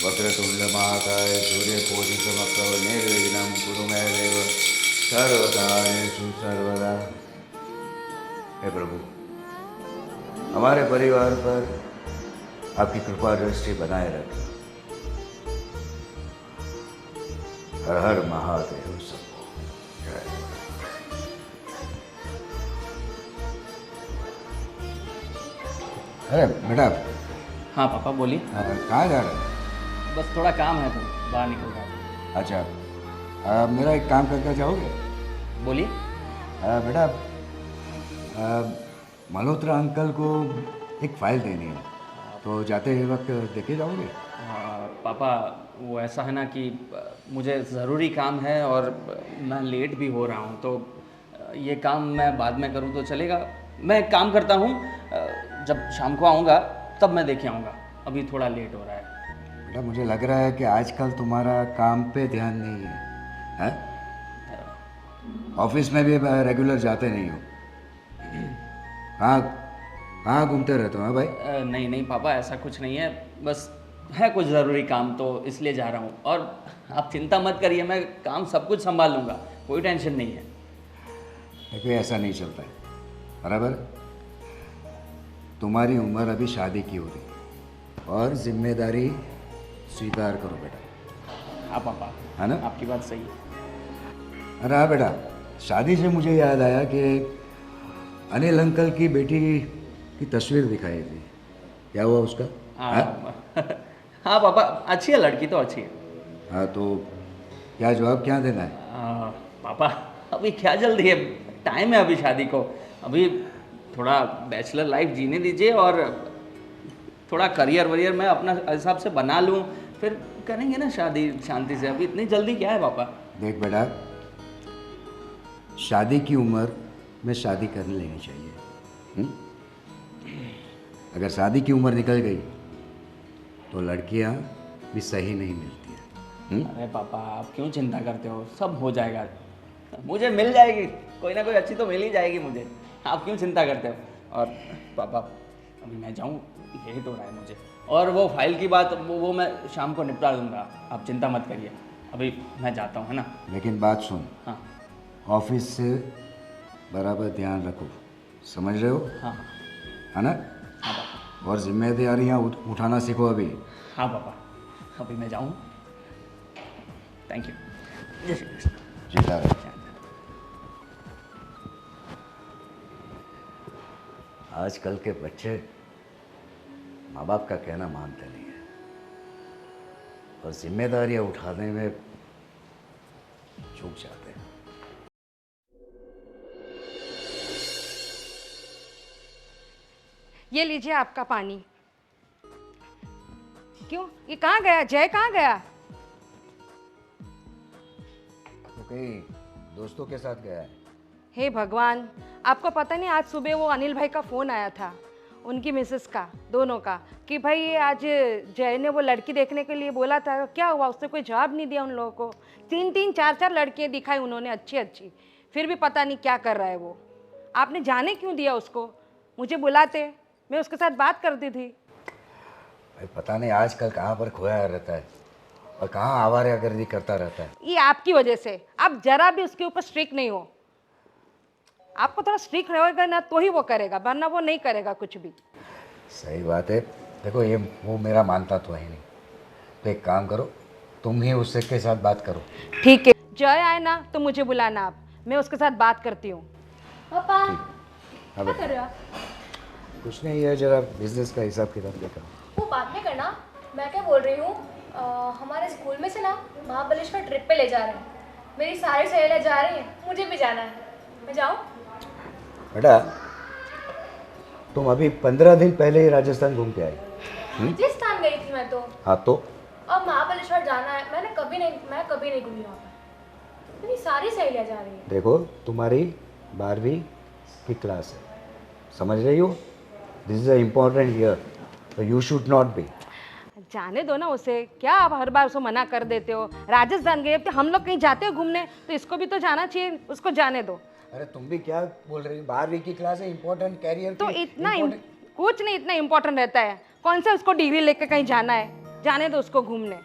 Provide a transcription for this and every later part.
वक्रतुंड महाकाय सूर्यकोटि समप्रभ निर्विघ्नं कुरु मे देव सर्वकार्येषु सर्वदा। हे प्रभु, हमारे परिवार पर आपकी कृपा दृष्टि बनाए रखें। हर हर महादेव सबको जय। अरे बेटा। हाँ पापा बोलिए। कहाँ जा रहे हैं? बस थोड़ा काम है तो बाहर निकल रहा हूँ। अच्छा, मेरा एक काम करके जाओगे? बोलिए। बेटा, मल्होत्रा अंकल को एक फाइल देनी है, तो जाते ही वक्त देखे जाओगे? पापा वो ऐसा है ना कि मुझे ज़रूरी काम है और मैं लेट भी हो रहा हूँ, तो ये काम मैं बाद में करूँ तो चलेगा? मैं एक काम करता हूँ, जब शाम को आऊँगा तब मैं देखे आऊँगा, अभी थोड़ा लेट हो रहा है। बेटा, मुझे लग रहा है कि आजकल तुम्हारा काम पे ध्यान नहीं है, हैं? ऑफिस में भी रेगुलर जाते नहीं हो। कहाँ कहाँ घूमते रहते हो? हाँ भाई। नहीं नहीं पापा, ऐसा कुछ नहीं है, बस है कुछ ज़रूरी काम तो इसलिए जा रहा हूँ। और आप चिंता मत करिए, मैं काम सब कुछ संभाल लूँगा, कोई टेंशन नहीं है। देखो, ऐसा नहीं चलता है, बराबर? तुम्हारी उम्र अभी शादी की हो रही है और जिम्मेदारी स्वीकार करो बेटा। हाँ पापा, है ना? आपकी बात सही है। अरे हाँ बेटा, शादी से मुझे याद आया कि अनिल अंकल की बेटी की तस्वीर दिखाई थी, क्या हुआ उसका? हाँ हाँ पापा, अच्छी है लड़की तो अच्छी है। हाँ, तो क्या जवाब क्या देना है? पापा अभी क्या जल्दी है, टाइम है अभी शादी को, अभी थोड़ा बैचलर लाइफ जीने दीजिए और थोड़ा करियर वरियर मैं अपना हिसाब से बना लूँ, फिर करेंगे ना शादी शांति से। अभी इतनी जल्दी क्या है पापा? देख बेटा, शादी की उम्र में शादी कर लेनी चाहिए। अगर शादी की उम्र निकल गई तो लड़कियां भी सही नहीं मिलती है। अरे पापा, आप क्यों चिंता करते हो, सब हो जाएगा, मुझे मिल जाएगी, कोई ना कोई अच्छी तो मिल ही जाएगी मुझे, आप क्यों चिंता करते हो? और पापा अभी मैं जाऊँ, लेट हो रहा है मुझे, और वो फाइल की बात वो मैं शाम को निपटा दूंगा, आप चिंता मत करिए, अभी मैं जाता हूँ, है ना? लेकिन बात सुन, हाँ ऑफिस से बराबर ध्यान रखो, समझ रहे हो? हाँ है ना? हाँ पापा। और जिम्मेदारियाँ उठाना सीखो अभी। हाँ पापा, अभी मैं जाऊँ, थैंक यू। जय श्री कृष्ण। जीता रहे। आजकल के बच्चे माँ बाप का कहना मानते नहीं है और जिम्मेदारियां उठाने में चूक जाते हैं। ये लीजिए आपका पानी। क्यों, ये कहाँ गया? जय कहाँ गया? तो कहीं दोस्तों के साथ गया है? हे भगवान, आपको पता नहीं, आज सुबह वो अनिल भाई का फ़ोन आया था, उनकी मिसेस का, दोनों का, कि भाई आज जय ने वो लड़की देखने के लिए बोला था, क्या हुआ? उसने कोई जवाब नहीं दिया उन लोगों को। 3-3 4-4 लड़कियाँ दिखाई उन्होंने, अच्छी अच्छी, फिर भी पता नहीं क्या कर रहा है वो। आपने जाने क्यों दिया उसको? मुझे बुलाते, मैं उसके साथ बात करती थी। भाई पता नहीं आजकल कहाँ पर खोया रहता है और कहाँ आवारागर्दी करता रहता है। ये आपकी वजह से, आप जरा भी उसके ऊपर स्ट्रिक्ट नहीं हो। आपको थोड़ा स्ट्रिक्ट रहेगा ना तो ही वो करेगा, वरना वो नहीं करेगा कुछ भी। सही बात है। देखो, ये वो मेरा मानता तो है नहीं, तो एक काम करो, तुम ही उससे के साथ बात करो। ठीक है, जय आए ना तो मुझे बुलाना आप, मैं उसके साथ बात करती हूँ। पापा हाँ क्या कर रहे हो आप? कुछ नहीं है, जरा बिजनेस का हिसाब किताब देखा। वो बात नहीं करना, मैं क्या बोल रही हूँ, हमारे स्कूल में से ना महाबलेश्वर ट्रिप पे ले जा रहे हैं, मेरी सारी सहेलियाँ जा रही हैं, मुझे भी जाना है, मैं जाऊँ? बेटा, तुम अभी 15 दिन पहले ही राजस्थान घूम के आए। राजस्थान गई थी मैं तो। हाँ तो? अब महाबलेश्वर जाना है, मैं कभी नहीं घूमी वहाँ पर, मेरी सारी सहेलियाँ जा रही हैं। देखो, तुम्हारी 12वीं की क्लास है, समझ रही हो? This is a important year, तो यू शुड नॉट बी। जाने दो ना उसे, क्या आप हर बार उसको मना कर देते हो? राजस्थान गए थे, हम लोग कहीं जाते हो घूमने तो इसको भी तो जाना चाहिए, उसको जाने दो। अरे तुम भी क्या बोल रही हो? 12वीं की क्लास है, इम्पोर्टेंट कैरियर तो इतना कुछ नहीं, इतना इम्पोर्टेंट रहता है? कौन सा उसको डिग्री लेके कहीं जाना है? जाने दो उसको घूमने।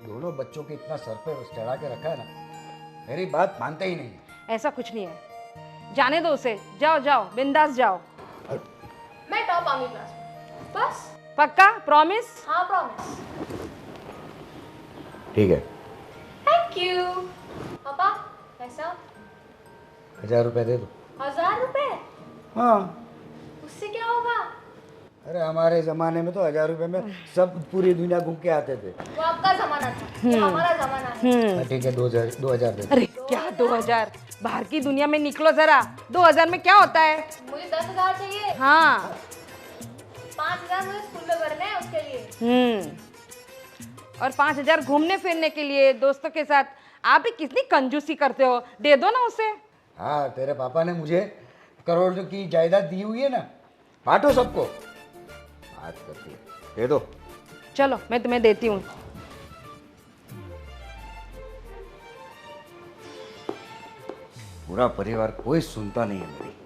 दोनों बच्चों के इतना सर पे चढ़ा के रखा है ना, मेरी बात मानते ही नहीं। ऐसा कुछ नहीं है, जाने दो उसे। जाओ जाओ, बिंदास जाओ। मैं टॉप आऊंगी क्लास में, बस। पक्का? प्रॉमिस? हाँ प्रॉमिस। ठीक है। Thank you. पापा पैसा 1000 रुपए दे दो। 1000 रुपए? हाँ, उससे क्या होगा? अरे हमारे जमाने में तो 1000 रुपए में सब पूरी दुनिया घूम के आते थे। वो आपका जमाना था, ये हमारा जमाना है। हाँ, ठीक है, 2000 दे दो। अरे क्या 2000? बाहर की दुनिया में निकलो जरा। 2000 में क्या होता है? मुझे 10,000 चाहिए। हाँ। 5,000 मुझे स्कूल में भरने हैं, उसके लिए। और 5000 घूमने फिरने के लिए दोस्तों के साथ। आप भी कितनी कंजूसी करते हो, दे दो ना उसे। हाँ, तेरे पापा ने मुझे करोड़ों की जायदाद दी हुई है ना, बांटो सबको। बात करती है, दे दो। चलो मैं तुम्हें देती हूँ। पूरा परिवार कोई सुनता नहीं है मेरी।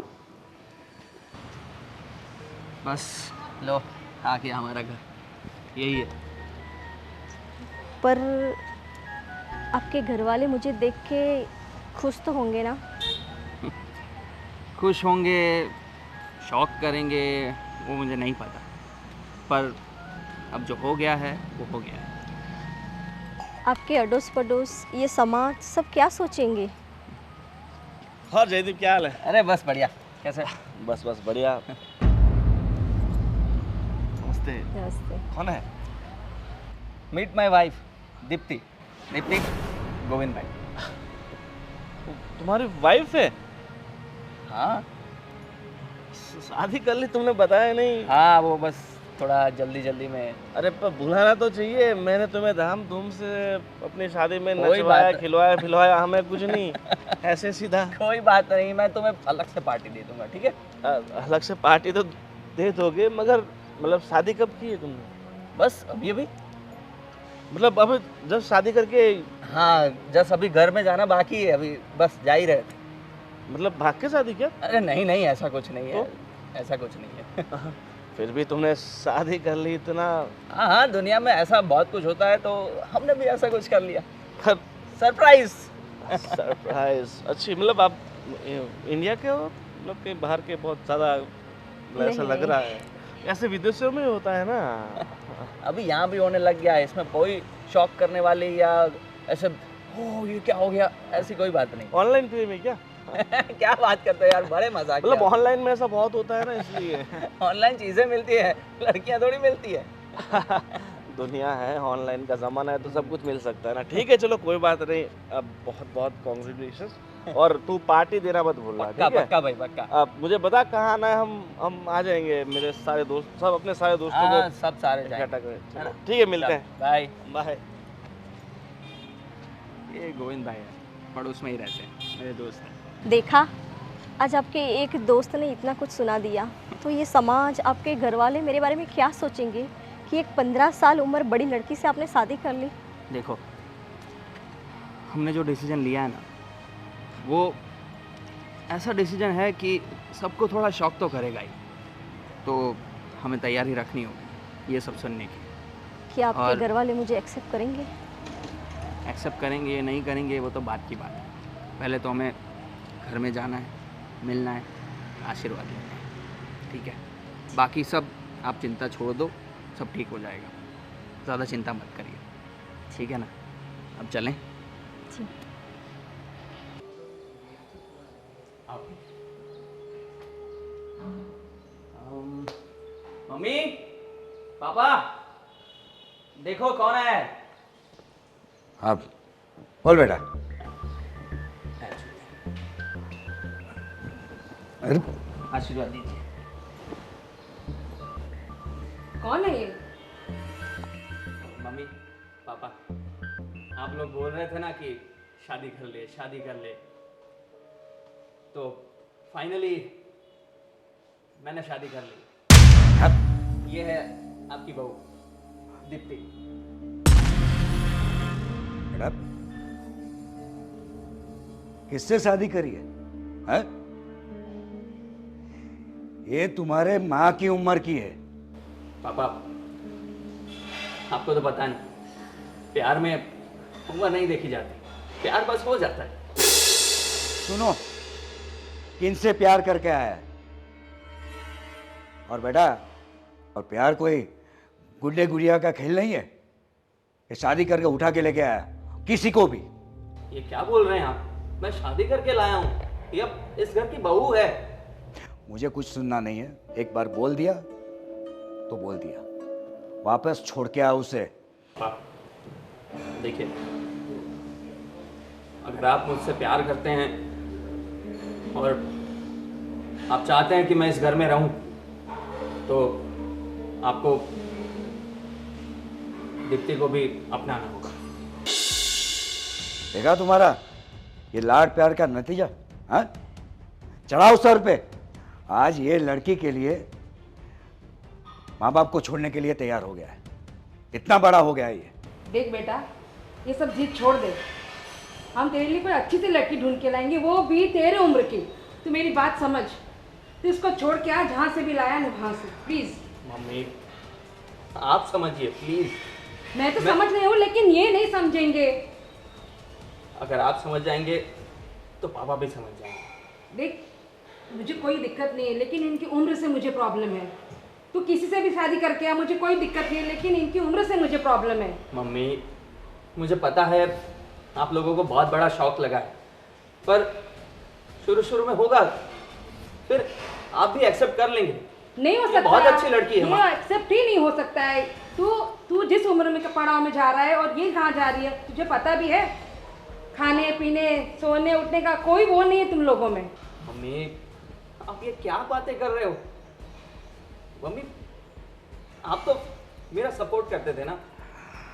बस लो, आ गया हमारा घर, यही है। पर आपके घर वाले मुझे देख के खुश तो होंगे ना? खुश होंगे, शौक करेंगे, वो मुझे नहीं पता, पर अब जो हो गया है वो हो गया है। आपके अड़ोस पड़ोस, ये समाज सब क्या सोचेंगे? और जयदीप क्या हाल है? अरे बस बढ़िया। कैसे? बस बढ़िया। नमस्ते। नमस्ते। कौन है? Meet my wife Deepti. Deepti, Govind भाई। तुम्हारी वाइफ है? हाँ शादी कर ली, तुमने बताया नहीं। हाँ, वो बस थोड़ा जल्दी जल्दी में। अरे पर बुलाना तो चाहिए, मैंने तुम्हें धाम धूम से अपनी शादी में कोई नचवाया, बात- खिलवाया पिलवाया, हमें कुछ नहीं, ऐसे सीधा। कोई बात नहीं, मैं तुम्हें अलग से पार्टी दे दूंगा, ठीक है? अलग से पार्टी तो दे दोगे, मगर मतलब शादी कब की है तुमने? बस अभी अभी। मतलब अब जब शादी करके, हाँ, जस्ट अभी घर में जाना बाकी है, अभी बस जा ही रहे थे। मतलब भाग के शादी क्या? अरे नहीं नहीं, ऐसा कुछ नहीं है, ऐसा कुछ नहीं है। फिर भी तुमने शादी कर ली इतना। हाँ हाँ, दुनिया में ऐसा बहुत कुछ होता है, तो हमने भी ऐसा कुछ कर लिया। पर सरप्राइज। सरप्राइज। अच्छी, मतलब आप इंडिया के हो, मतलब के बाहर के बहुत ज़्यादा मतलब ऐसा लग रहा है। ऐसे विदेशों में होता है ना। अभी यहाँ भी होने लग गया है, इसमें कोई शॉक करने वाली या ऐसे ओ ये क्या हो गया, ऐसी कोई बात नहीं। ऑनलाइन प्रेम है क्या? क्या बात करते हो यार, बड़े मजाक। मतलब ऑनलाइन में ऐसा बहुत होता है ना, इसलिए। ऑनलाइन चीजें मिलती है, लड़कियां थोड़ी मिलती है। दुनिया है, ऑनलाइन का ज़माना है, तो सब कुछ मिल सकता है ना। ठीक है, चलो कोई बात नहीं। अब बहुत बहुत कॉन्ग्रेचुलेशन। और तू पार्टी देना मत भूलना, पक्का ठीक है? पक्का भाई, पक्का। अब मुझे बता कहाँ आना है, हम आ जाएंगे। मेरे सारे दोस्त, सब अपने सारे दोस्तों हाँ, को सब सारे इकट्ठा जाएंगे। करें। है ना? चलो, ठीक है, मिलते हैं। बाय। बाय। ये गोविंद भाई है, पड़ोस में ही रहते हैं, मेरे दोस्त हैं। देखा, आज आपके एक दोस्त ने इतना कुछ सुना दिया, तो ये समाज, आपके घर वाले मेरे बारे में क्या सोचेंगे कि एक 15 साल उम्र बड़ी लड़की से आपने शादी कर ली? देखो, हमने जो डिसीजन लिया है ना, वो ऐसा डिसीजन है कि सबको थोड़ा शौक तो करेगा ही, तो हमें तैयारी रखनी होगी ये सब सुनने की। कि आपके और- घर वाले मुझे एक्सेप्ट करेंगे? एक्सेप्ट करेंगे या नहीं करेंगे वो तो बात की बात है। पहले तो हमें घर में जाना है, मिलना है, आशीर्वाद लेना है, ठीक है? बाकी सब आप चिंता छोड़ दो, सब ठीक हो जाएगा, ज़्यादा चिंता मत करिए, ठीक है ना? अब चलें? जी। मम्मी, पापा, देखो कौन है। हाँ, बोल बेटा। अरे आशीर्वाद दीजिए। कौन है ये? मम्मी, पापा, आप लोग बोल रहे थे ना कि शादी कर ले, शादी कर ले, तो फाइनली मैंने शादी कर ली। ये है आपकी बहू दीप्ति। बेटा, किससे शादी करी है? हैं? ये तुम्हारे माँ की उम्र की है। पापा, आपको तो पता नहीं, प्यार में उम्र नहीं देखी जाती, प्यार बस हो जाता है। सुनो, किनसे प्यार करके आया है? और बेटा, और प्यार कोई गुड्डे गुड़िया का खेल नहीं है कि शादी करके उठा के लेके आया किसी को भी। ये क्या बोल रहे हैं आप? मैं शादी करके लाया हूँ, ये अब इस घर की बहू है। मुझे कुछ सुनना नहीं है, एक बार बोल दिया तो बोल दिया, वापस छोड़ के आओ उसे। देखिए, अगर आप मुझसे प्यार करते हैं और आप चाहते हैं कि मैं इस घर में रहूं, तो आपको दीप्ति को भी अपनाना होगा। देखा तुम्हारा ये लाड प्यार का नतीजा? हाँ, चढ़ाओ सर पे। आज ये लड़की के लिए माँ बाप को छोड़ने के लिए तैयार हो गया है, इतना बड़ा हो गया है ये। देख बेटा, ये सब जिद छोड़ दे, हम तेरे लिए कोई अच्छी सी लड़की ढूंढ के लाएंगे, वो भी तेरे उम्र की। तू मेरी बात समझ, तू इसको छोड़ के आ, जहाँ से भी लाया ना वहाँ से, प्लीज। मम्मी, आप समझिए प्लीज। मैं तो समझ रही हूँ, लेकिन ये नहीं समझेंगे। अगर आप समझ जाएंगे तो पापा भी समझ जाएंगे। देख, मुझे कोई दिक्कत नहीं है, लेकिन इनकी उम्र से मुझे प्रॉब्लम है। तू किसी से भी शादी करके आ, मुझे कोई दिक्कत नहीं है, लेकिन इनकी उम्र से मुझे प्रॉब्लम है। मम्मी, मुझे पता है आप लोगों को बहुत बड़ा शौक लगा है, पर शुरू शुरू में होगा, फिर आप भी एक्सेप्ट कर लेंगे। नहीं हो ये सकता, बहुत अच्छी लड़की है। ये एक्सेप्ट ही नहीं हो सकता है। तू जिस उम्र में पड़ाव में जा रहा है और ये कहाँ जा रही है, तुझे पता भी है। खाने पीने सोने उठने का कोई वो नहीं है तुम लोगों में। मम्मी, आप ये क्या बातें कर रहे हो? मम्मी, आप तो मेरा सपोर्ट करते थे ना।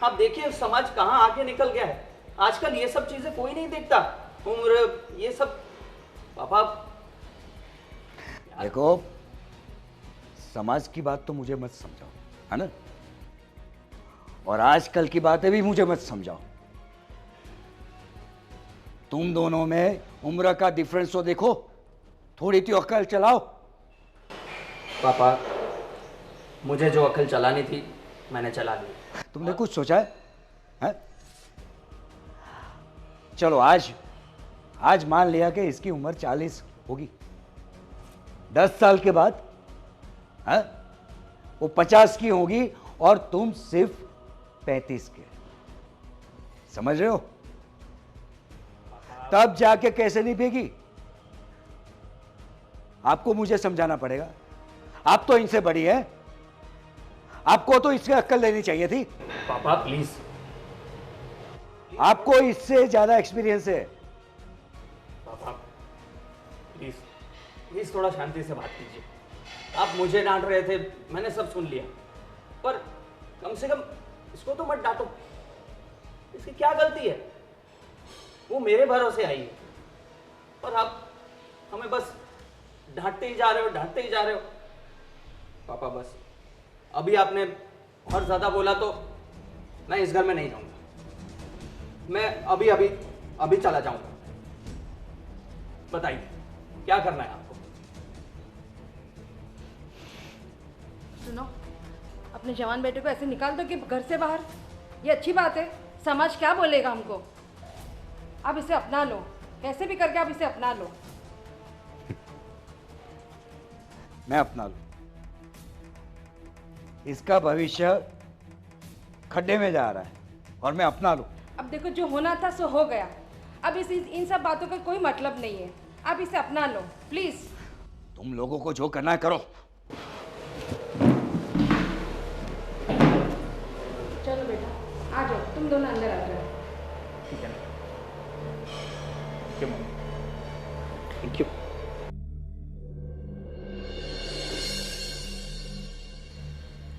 आप देखिए समाज कहाँ आगे निकल गया है। आजकल ये सब चीजें कोई नहीं देखता, उम्र ये सब। पापा देखो, समाज की बात तो मुझे मत समझाओ, है ना? और आजकल की बातें भी मुझे मत समझाओ। तुम दोनों में उम्र का डिफरेंस तो देखो, थोड़ी तो अक्ल चलाओ। पापा, मुझे जो अकल चलानी थी मैंने चला ली। तुमने कुछ सोचा है? हैं? चलो, आज मान लिया कि इसकी उम्र 40 होगी। 10 साल के बाद है वो 50 की होगी और तुम सिर्फ 35 के। समझ रहे हो? तब जाके कैसे निभेगी? आपको मुझे समझाना पड़ेगा। आप तो इनसे बड़ी है, आपको तो इससे अक्ल लेनी चाहिए थी। पापा प्लीज। आपको इससे ज्यादा एक्सपीरियंस है। पापा प्लीज, प्लीज थोड़ा शांति से बात कीजिए। आप मुझे डांट रहे थे, मैंने सब सुन लिया, पर कम से कम इसको तो मत डांटो। इसकी क्या गलती है? वो मेरे भरोसे आई है, पर आप हमें बस डांटते ही जा रहे हो, डांटते ही जा रहे हो। पापा बस, अभी आपने और ज्यादा बोला तो मैं इस घर में नहीं जाऊंगा। मैं अभी चला जाऊंगा। बताइए क्या करना है आपको? सुनो, अपने जवान बेटे को ऐसे निकाल दो कि घर से बाहर, ये अच्छी बात है? समाज क्या बोलेगा हमको? आप इसे अपना लो, कैसे भी करके आप इसे अपना लो। मैं अपना लूं? इसका भविष्य खड्डे में जा रहा है और मैं अपना लूं? अब देखो, जो होना था सो हो गया। अब इन सब बातों का कोई मतलब नहीं है। आप इसे अपना लो प्लीज। तुम लोगों को जो करना है करो। चलो बेटा, आ जाओ, तुम दोनों अंदर आ जाओ। ठीक है, thank you mummy, thank you.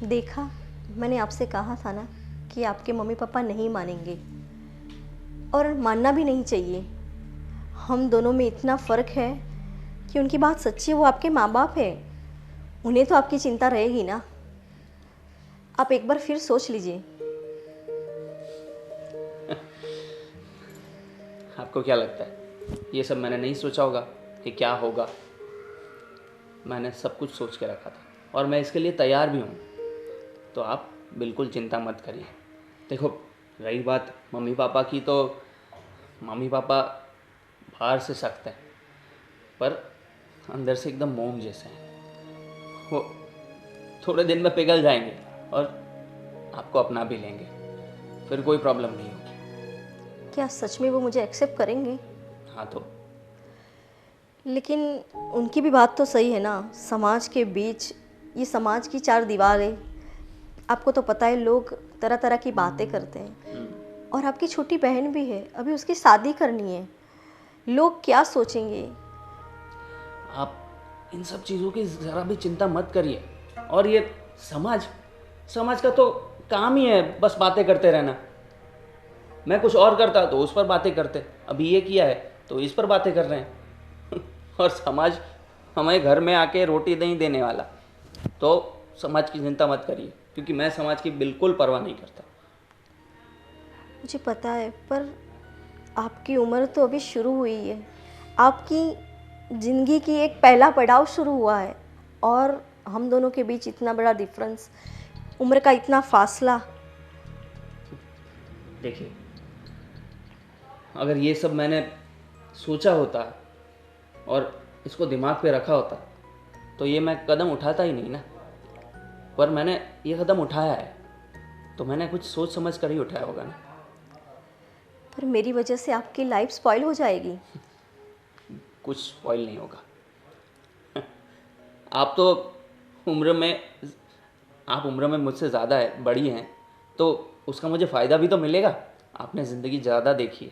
देखा, मैंने आपसे कहा था ना कि आपके मम्मी पापा नहीं मानेंगे, और मानना भी नहीं चाहिए। हम दोनों में इतना फ़र्क है कि उनकी बात सच्ची है, वो आपके माँ बाप है, उन्हें तो आपकी चिंता रहेगी ना। आप एक बार फिर सोच लीजिए। आपको क्या लगता है ये सब मैंने नहीं सोचा होगा कि क्या होगा? मैंने सब कुछ सोच के रखा था और मैं इसके लिए तैयार भी हूँ। तो आप बिल्कुल चिंता मत करिए। देखो, रही बात मम्मी पापा की, तो मम्मी पापा बाहर से सख्त हैं पर अंदर से एकदम मोम जैसे हैं। वो थोड़े दिन में पिघल जाएंगे और आपको अपना भी लेंगे, फिर कोई प्रॉब्लम नहीं होगी। क्या सच में वो मुझे एक्सेप्ट करेंगे? हाँ तो लेकिन उनकी भी बात तो सही है ना, समाज के बीच ये समाज की चार दीवारें, आपको तो पता है लोग तरह तरह की बातें करते हैं। और आपकी छोटी बहन भी है, अभी उसकी शादी करनी है, लोग क्या सोचेंगे? आप इन सब चीज़ों की ज़रा भी चिंता मत करिए। और ये समाज समाज का तो काम ही है बस बातें करते रहना। मैं कुछ और करता तो उस पर बातें करते, अभी ये किया है तो इस पर बातें कर रहे हैं। और समाज हमें घर में आके रोटी नहीं देने वाला। तो समाज की चिंता मत करिए, क्योंकि मैं समाज की बिल्कुल परवाह नहीं करता। मुझे पता है, पर आपकी उम्र तो अभी शुरू हुई है, आपकी ज़िंदगी की एक पहला पड़ाव शुरू हुआ है, और हम दोनों के बीच इतना बड़ा डिफरेंस, उम्र का इतना फासला। देखिए, अगर ये सब मैंने सोचा होता और इसको दिमाग पे रखा होता तो ये मैं कदम उठाता ही नहीं ना। पर मैंने ये कदम उठाया है तो मैंने कुछ सोच समझ कर ही उठाया होगा ना। पर मेरी वजह से आपकी लाइफ स्पॉइल हो जाएगी। कुछ स्पॉइल नहीं होगा। आप तो उम्र में मुझसे ज़्यादा है, बड़ी हैं, तो उसका मुझे फ़ायदा भी तो मिलेगा। आपने ज़िंदगी ज़्यादा देखी है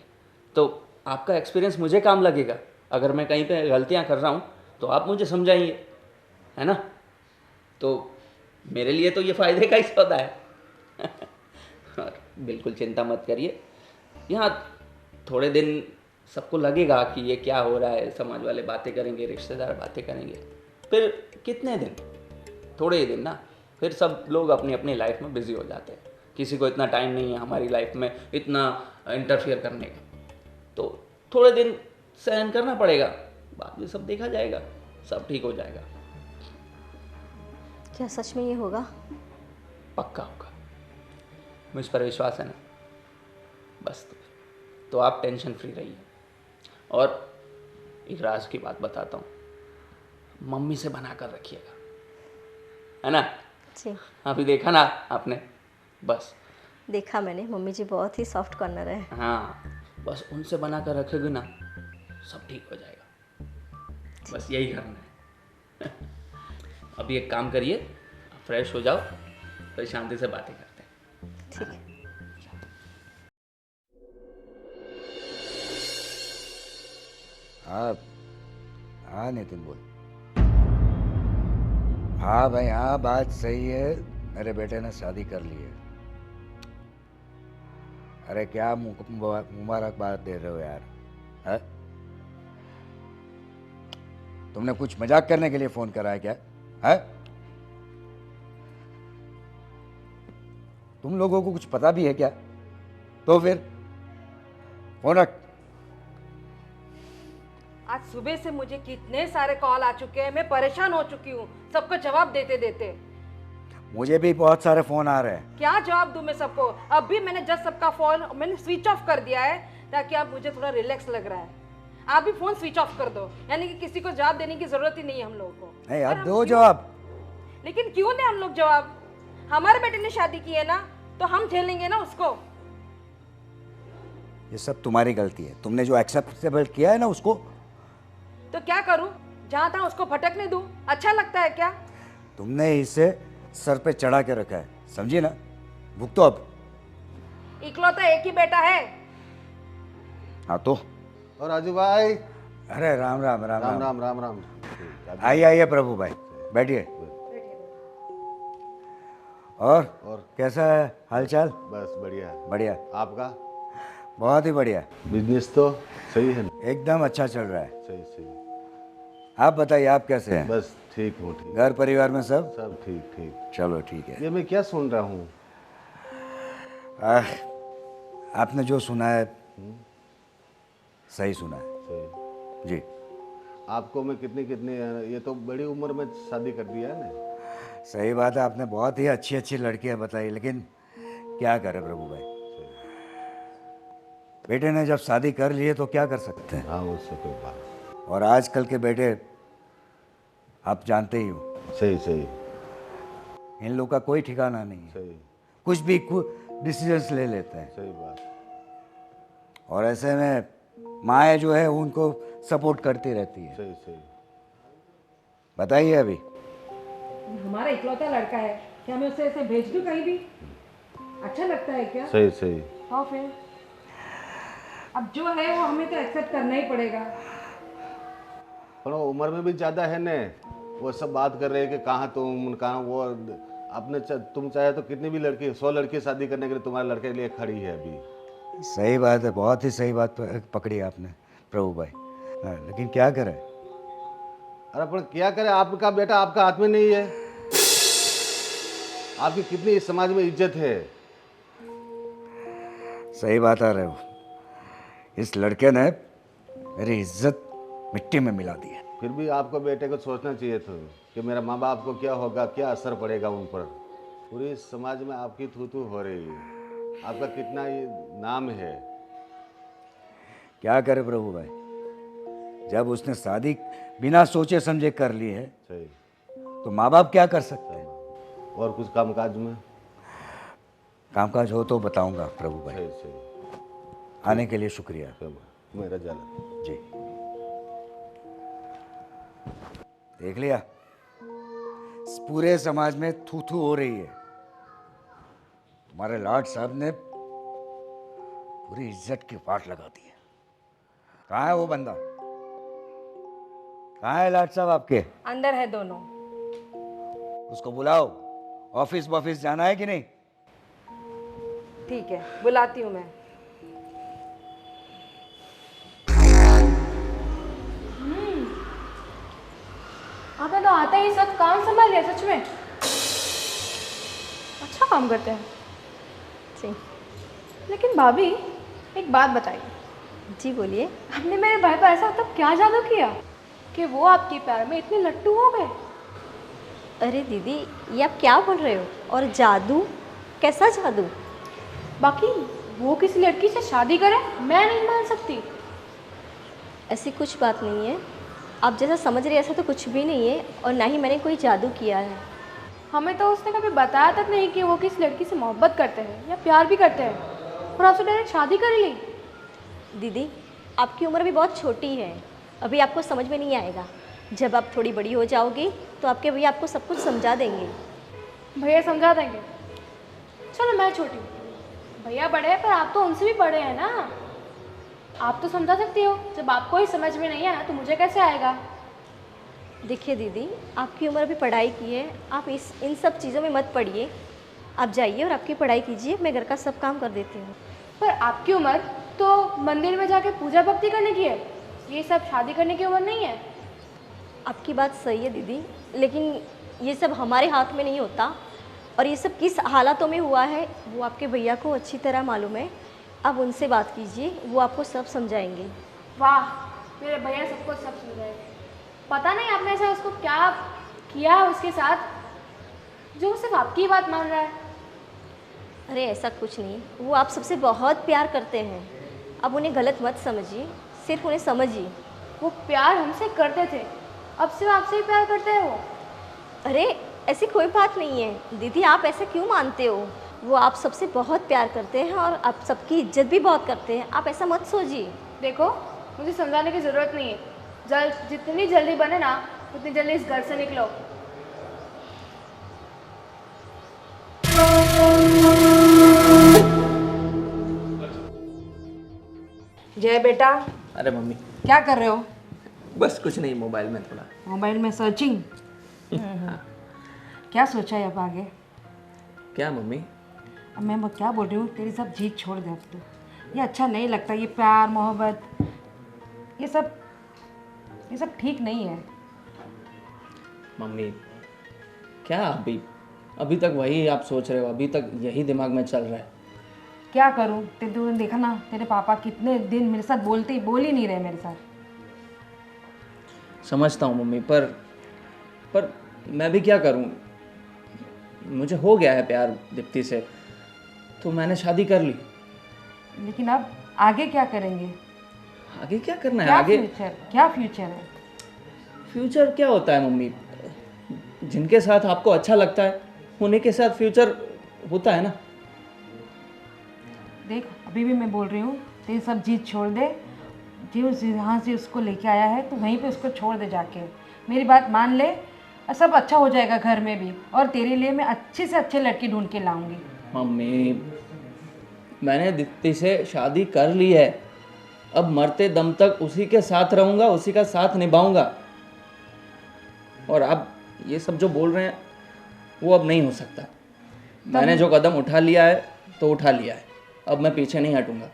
तो आपका एक्सपीरियंस मुझे काम लगेगा। अगर मैं कहीं पे गलतियां कर रहा हूँ तो आप मुझे समझाइए, है ना। तो मेरे लिए तो ये फ़ायदे का ही सौदा है। और बिल्कुल चिंता मत करिए। यहाँ थोड़े दिन सबको लगेगा कि ये क्या हो रहा है, समाज वाले बातें करेंगे, रिश्तेदार बातें करेंगे, फिर कितने दिन, थोड़े ही दिन ना, फिर सब लोग अपनी अपनी लाइफ में बिजी हो जाते हैं। किसी को इतना टाइम नहीं है हमारी लाइफ में इतना इंटरफियर करने का। तो थोड़े दिन सहन करना पड़ेगा, बाद में सब देखा जाएगा, सब ठीक हो जाएगा। क्या सच में ये होगा? पक्का होगा, मुझ पर विश्वास है ना। बस तो आप टेंशन फ्री रहिए। और एक राज की बात बताता हूँ, मम्मी से बना कर रखिएगा, है ना। जी, अभी देखा ना आपने, बस देखा मैंने, मम्मी जी बहुत ही सॉफ्ट कॉर्नर है। हाँ, बस उनसे बना कर रखोगे ना, सब ठीक हो जाएगा। बस यही करना है। अभी एक काम करिए, फ्रेश हो जाओ, फिर शांति से बातें करते हैं। ठीक है। हाँ हाँ नितिन बोल। हाँ भाई, हाँ बात सही है, मेरे बेटे ने शादी कर ली है। अरे क्या मुबारकबाद दे रहे हो यार, है? तुमने कुछ मजाक करने के लिए फोन करा है क्या, है? तुम लोगों को कुछ पता भी है क्या? तो फिर फोन रख। आज सुबह से मुझे कितने सारे कॉल आ चुके हैं, मैं परेशान हो चुकी हूँ सबको जवाब देते देते। मुझे भी बहुत सारे फोन आ रहे हैं। क्या जवाब दूं मैं सबको? अभी मैंने जस्ट सबका फोन मैंने स्विच ऑफ कर दिया है ताकि आप मुझे थोड़ा रिलैक्स लग रहा है। आप भी फोन स्विच ऑफ कर दो, यानी कि किसी को जवाब देने की जरूरत ही नहीं है हम लोगों को। नहीं यार, और हम दो क्यों- जवाब। लेकिन क्यों दें हम लोग जवाब? हमारे बेटे ने शादी की है ना, तो हम झेलेंगे ना उसको। ये सब तुम्हारी गलती है, तुमने जो एक्सेप्टेबल किया है ना उसको। तो क्या करूं? जहां तहां उसको भटकने दूं? अच्छा लगता है क्या? तुमने इसे सर पे चढ़ा के रखा है, समझी ना। भुगतो अब। इकलौता एक ही बेटा है। हाँ तो। और राजू भाई, अरे राम राम राम राम राम। राम राम राम। आइए आइए प्रभु भाई, बैठिए। और कैसा है हालचाल? बस बढ़िया। बढ़िया। आपका बहुत ही बढ़िया। बिजनेस तो सही है ना? एकदम अच्छा चल रहा है। सही सही। आप बताइए, आप कैसे हैं? बस ठीक हूँ, ठीक। घर परिवार में सब? सब ठीक ठीक। चलो ठीक है। ये मैं क्या सुन रहा हूँ? आपने जो सुना है सही सुना है सही। जी। आपको मैं कितनी कितनी, ये तो बड़ी उम्र में शादी कर दिया है ना? सही बात है, आपने बहुत ही अच्छी अच्छी लड़कियां बताई, लेकिन क्या करे प्रभु भाई, बेटे ने जब शादी कर ली है तो क्या कर सकते हैं। हाँ उससे कोई बात। और आजकल के बेटे आप जानते ही हो, सही सही इन लोग का कोई ठिकाना नहीं है, सही कुछ भी डिसीजंस ले लेते हैं। सही बात। और ऐसे में माएँ जो है उनको सपोर्ट करती रहती है। सही सही। बताइए अभी। हमारा इकलौता लड़का है, क्या मैं उसे ऐसे भेज दूं कहीं भी? अच्छा लगता है क्या? सही सही। हाँ फिर अब जो है वो हमें तो एक्सेप्ट करना ही पड़ेगा। पर वो उम्र में भी ज़्यादा है ने, वो सब बात कर रहे हैं कि कहाँ तुम कहाँ वो। आपने तुम चाहे तो कितनी भी लड़की 100 लड़की शादी करने के लिए तुम्हारे लड़के के लिए खड़ी है अभी। सही बात है, बहुत ही सही बात पकड़ी आपने प्रभु भाई। हाँ, लेकिन क्या करें। अरे पर क्या करें, आपका बेटा आपका हाथ में नहीं है। आपकी कितनी इस समाज में इज्जत है। सही बात आ रहे हो, इस लड़के ने मेरी इज्जत मिट्टी में मिला दी है। फिर भी आपको बेटे को सोचना चाहिए था कि मेरा माँ बाप को क्या होगा, क्या असर पड़ेगा उन पर। पूरी समाज में आपकी थू थू हो रही है, आपका कितना ये नाम है। क्या करे प्रभु भाई, जब उसने शादी बिना सोचे समझे कर ली है सही। तो माँ बाप क्या कर सकते हैं। और कुछ कामकाज में कामकाज हो तो बताऊंगा प्रभु भाई। सही सही। आने के लिए शुक्रिया मेरा जाना जी। देख लिया, इस पूरे समाज में थू थू हो रही है। तुम्हारे लाड साहब ने पूरी इज्जत की वाट लगा दी है। कहाँ है वो बंदा? कहाँ है लाड साहब आपके? अंदर है दोनों। उसको बुलाओ, ऑफिस वॉफिस जाना है कि नहीं? ठीक है, बुलाती हूँ मैं। आपने तो आता ही सब काम संभाल लिया, सच में अच्छा काम करते हैं। जी लेकिन भाभी एक बात बताइए, जी बोलिए। आपने मेरे भाई पर ऐसा तब क्या जादू किया कि वो आपके प्यार में इतने लट्टू हो गए? अरे दीदी, ये आप क्या बोल रहे हो? और जादू? कैसा जादू? बाकी वो किसी लड़की से शादी करे, मैं नहीं मान सकती। ऐसी कुछ बात नहीं है, आप जैसा समझ रहे हैं ऐसा तो कुछ भी नहीं है, और ना ही मैंने कोई जादू किया है। हमें तो उसने कभी बताया तक नहीं कि वो किस लड़की से मोहब्बत करते हैं या प्यार भी करते हैं, और आपसे डायरेक्ट शादी कर ली। दीदी, आपकी उम्र भी बहुत छोटी है, अभी आपको समझ में नहीं आएगा। जब आप थोड़ी बड़ी हो जाओगी तो आपके भैया आपको सब कुछ समझा देंगे। भैया समझा देंगे? चलो मैं छोटी हूँ, भैया बड़े हैं, पर आप तो उनसे भी बड़े हैं ना, आप तो समझा सकती हो। जब आपको ही समझ में नहीं आया तो मुझे कैसे आएगा? देखिए दीदी, आपकी उम्र अभी पढ़ाई की है, आप इन सब चीज़ों में मत पड़िए। आप जाइए और आपकी पढ़ाई कीजिए, मैं घर का सब काम कर देती हूँ। पर आपकी उम्र तो मंदिर में जाके पूजा भक्ति करने की है, ये सब शादी करने की उम्र नहीं है। आपकी बात सही है दीदी, लेकिन ये सब हमारे हाथ में नहीं होता, और ये सब किस हालातों में हुआ है वो आपके भैया को अच्छी तरह मालूम है। आप उनसे बात कीजिए, वो आपको सब समझाएंगे। वाह, मेरे भैया सबको सब समझाएंगे। पता नहीं आपने ऐसा उसको क्या किया है उसके साथ जो सिर्फ आपकी ही बात मान रहा है। अरे ऐसा कुछ नहीं, वो आप सबसे बहुत प्यार करते हैं। अब उन्हें गलत मत समझिए, सिर्फ उन्हें समझिए। वो प्यार हमसे करते थे, अब सिर्फ आपसे ही प्यार करते हैं वो। अरे ऐसी कोई बात नहीं है दीदी, आप ऐसे क्यों मानते हो? वो आप सबसे बहुत प्यार करते हैं और आप सबकी इज्जत भी बहुत करते हैं, आप ऐसा मत सोचिए। देखो, मुझे समझाने की ज़रूरत नहीं है, जितनी जल्दी बने ना उतनी जल्दी इस घर से निकलो। जय बेटा, अरे मम्मी, क्या कर रहे हो? बस कुछ नहीं, मोबाइल में थोड़ा। मोबाइल में सर्चिंग? क्या सोचा है अब आगे? क्या मम्मी? अब मैं वो क्या बोल रही हूँ, तेरी सब जीत छोड़ दे अब तो। ये अच्छा नहीं लगता, ये प्यार मोहब्बत ये सब ठीक नहीं है। मम्मी क्या अभी तक वही आप सोच रहे हो, अभी तक यही दिमाग में चल रहा है। क्या करूँ, तूने देखा ना, तेरे पापा कितने दिन मेरे साथ बोल ही नहीं रहे मेरे साथ। समझता हूँ मम्मी, पर मैं भी क्या करूँ? मुझे हो गया है प्यार दीप्ति से, तो मैंने शादी कर ली। लेकिन अब आगे क्या करेंगे? आगे क्या करना है? क्या आगे फ्यूचर, क्या फ्यूचर है? फ्यूचर क्या होता है मम्मी? जिनके साथ आपको अच्छा लगता है उन्हीं के साथ फ्यूचर होता है ना। देख, अभी भी मैं बोल रही हूँ, तेरी सब जीत छोड़ दे। जो जहाँ से उसको लेके आया है तो वहीं पे उसको छोड़ दे जाके। मेरी बात मान ले और सब अच्छा हो जाएगा घर में भी। और तेरे लिए मैं अच्छी से अच्छी लड़की ढूंढ के लाऊंगी। मम्मी, मैंने दीप्ति से शादी कर ली है, अब मरते दम तक उसी के साथ रहूँगा, उसी का साथ निभाऊंगा। और आप ये सब जो बोल रहे हैं वो अब नहीं हो सकता। मैंने जो कदम उठा लिया है तो उठा लिया है, अब मैं पीछे नहीं हटूंगा।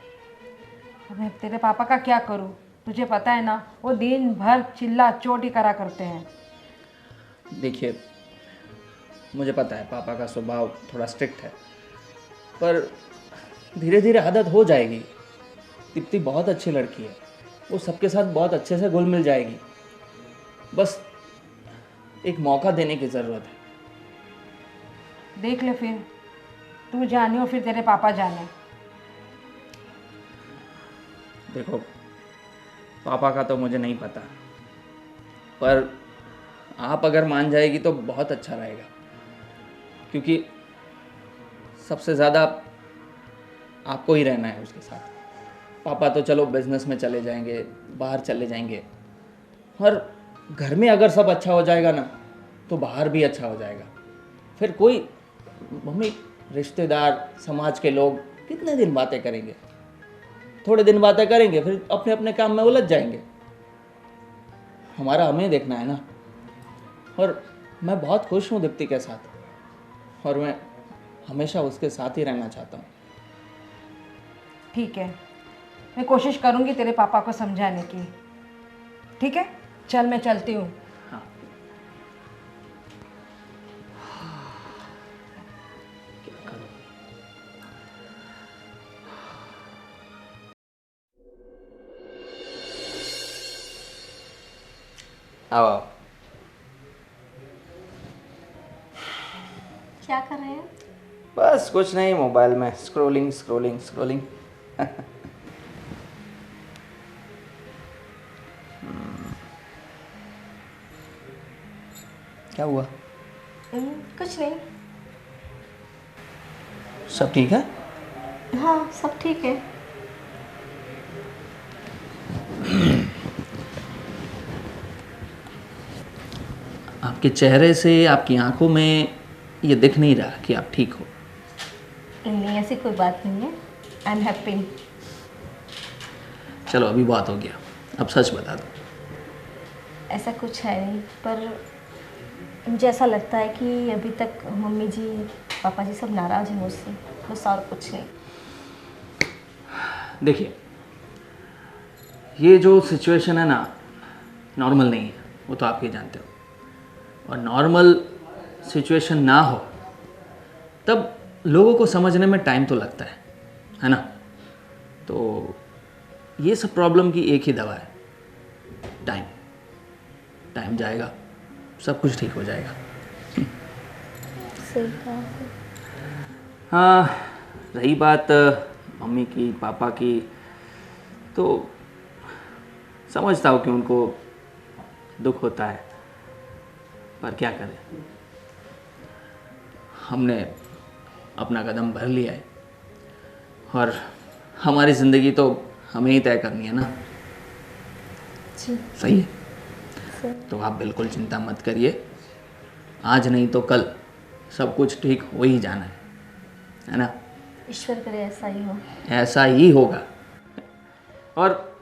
अब मैं तेरे पापा का क्या करूँ? तुझे पता है ना, वो दिन भर चिल्ला चोट ही करा करते हैं। देखिए, मुझे पता है पापा का स्वभाव थोड़ा स्ट्रिक्ट है, पर धीरे धीरे आदत हो जाएगी। दीप्ति बहुत अच्छी लड़की है, वो सबके साथ बहुत अच्छे से घुल मिल जाएगी। बस एक मौका देने की ज़रूरत है। देख ले, फिर तू जाने और फिर तेरे पापा जाने। देखो, पापा का तो मुझे नहीं पता, पर आप अगर मान जाएगी तो बहुत अच्छा रहेगा, क्योंकि सबसे ज़्यादा आपको ही रहना है उसके साथ। पापा तो चलो बिजनेस में चले जाएंगे, बाहर चले जाएंगे, और घर में अगर सब अच्छा हो जाएगा ना तो बाहर भी अच्छा हो जाएगा। फिर कोई मम्मी, रिश्तेदार, समाज के लोग कितने दिन बातें करेंगे? थोड़े दिन बातें करेंगे, फिर अपने अपने काम में उलझ जाएंगे। हमारा हमें देखना है ना। और मैं बहुत खुश हूँ दीप्ति के साथ, और मैं हमेशा उसके साथ ही रहना चाहता हूँ। ठीक है, मैं कोशिश करूँगी तेरे पापा को समझाने की। ठीक है, चल मैं चलती हूँ। हाँ। क्या करूँ? आओ आओ। क्या कर रहे हैं? बस कुछ नहीं, मोबाइल में स्क्रॉलिंग स्क्रॉलिंग स्क्रॉलिंग। क्या हुआ? कुछ नहीं। सब ठीक है? हाँ, सब ठीक है। आपके चेहरे से, आपकी आंखों में ये दिख नहीं रहा कि आप ठीक हो। नहीं, ऐसी कोई बात नहीं है। I am happy. चलो अभी बात हो गया, अब सच बता दो। ऐसा कुछ है नहीं, पर मुझे ऐसा लगता है कि अभी तक मम्मी जी, पापा जी सब नाराज़ हैं मुझसे, बस और कुछ नहीं। देखिए, ये जो सिचुएशन है ना, नॉर्मल नहीं है, वो तो आप ही जानते हो। और नॉर्मल सिचुएशन ना हो तब लोगों को समझने में टाइम तो लगता है ना? तो ये सब प्रॉब्लम की एक ही दवा है, टाइम। टाइम जाएगा, सब कुछ ठीक हो जाएगा। सही कहा आपने। हाँ, रही बात मम्मी की, पापा की, तो समझता हूँ कि उनको दुख होता है, पर क्या करें, हमने अपना कदम भर लिया है और हमारी ज़िंदगी तो हमें ही तय करनी है ना। जी, सही है? सही। तो आप बिल्कुल चिंता मत करिए, आज नहीं तो कल सब कुछ ठीक हो ही जाना है ना? ईश्वर करे ऐसा ही हो। ऐसा ही होगा। और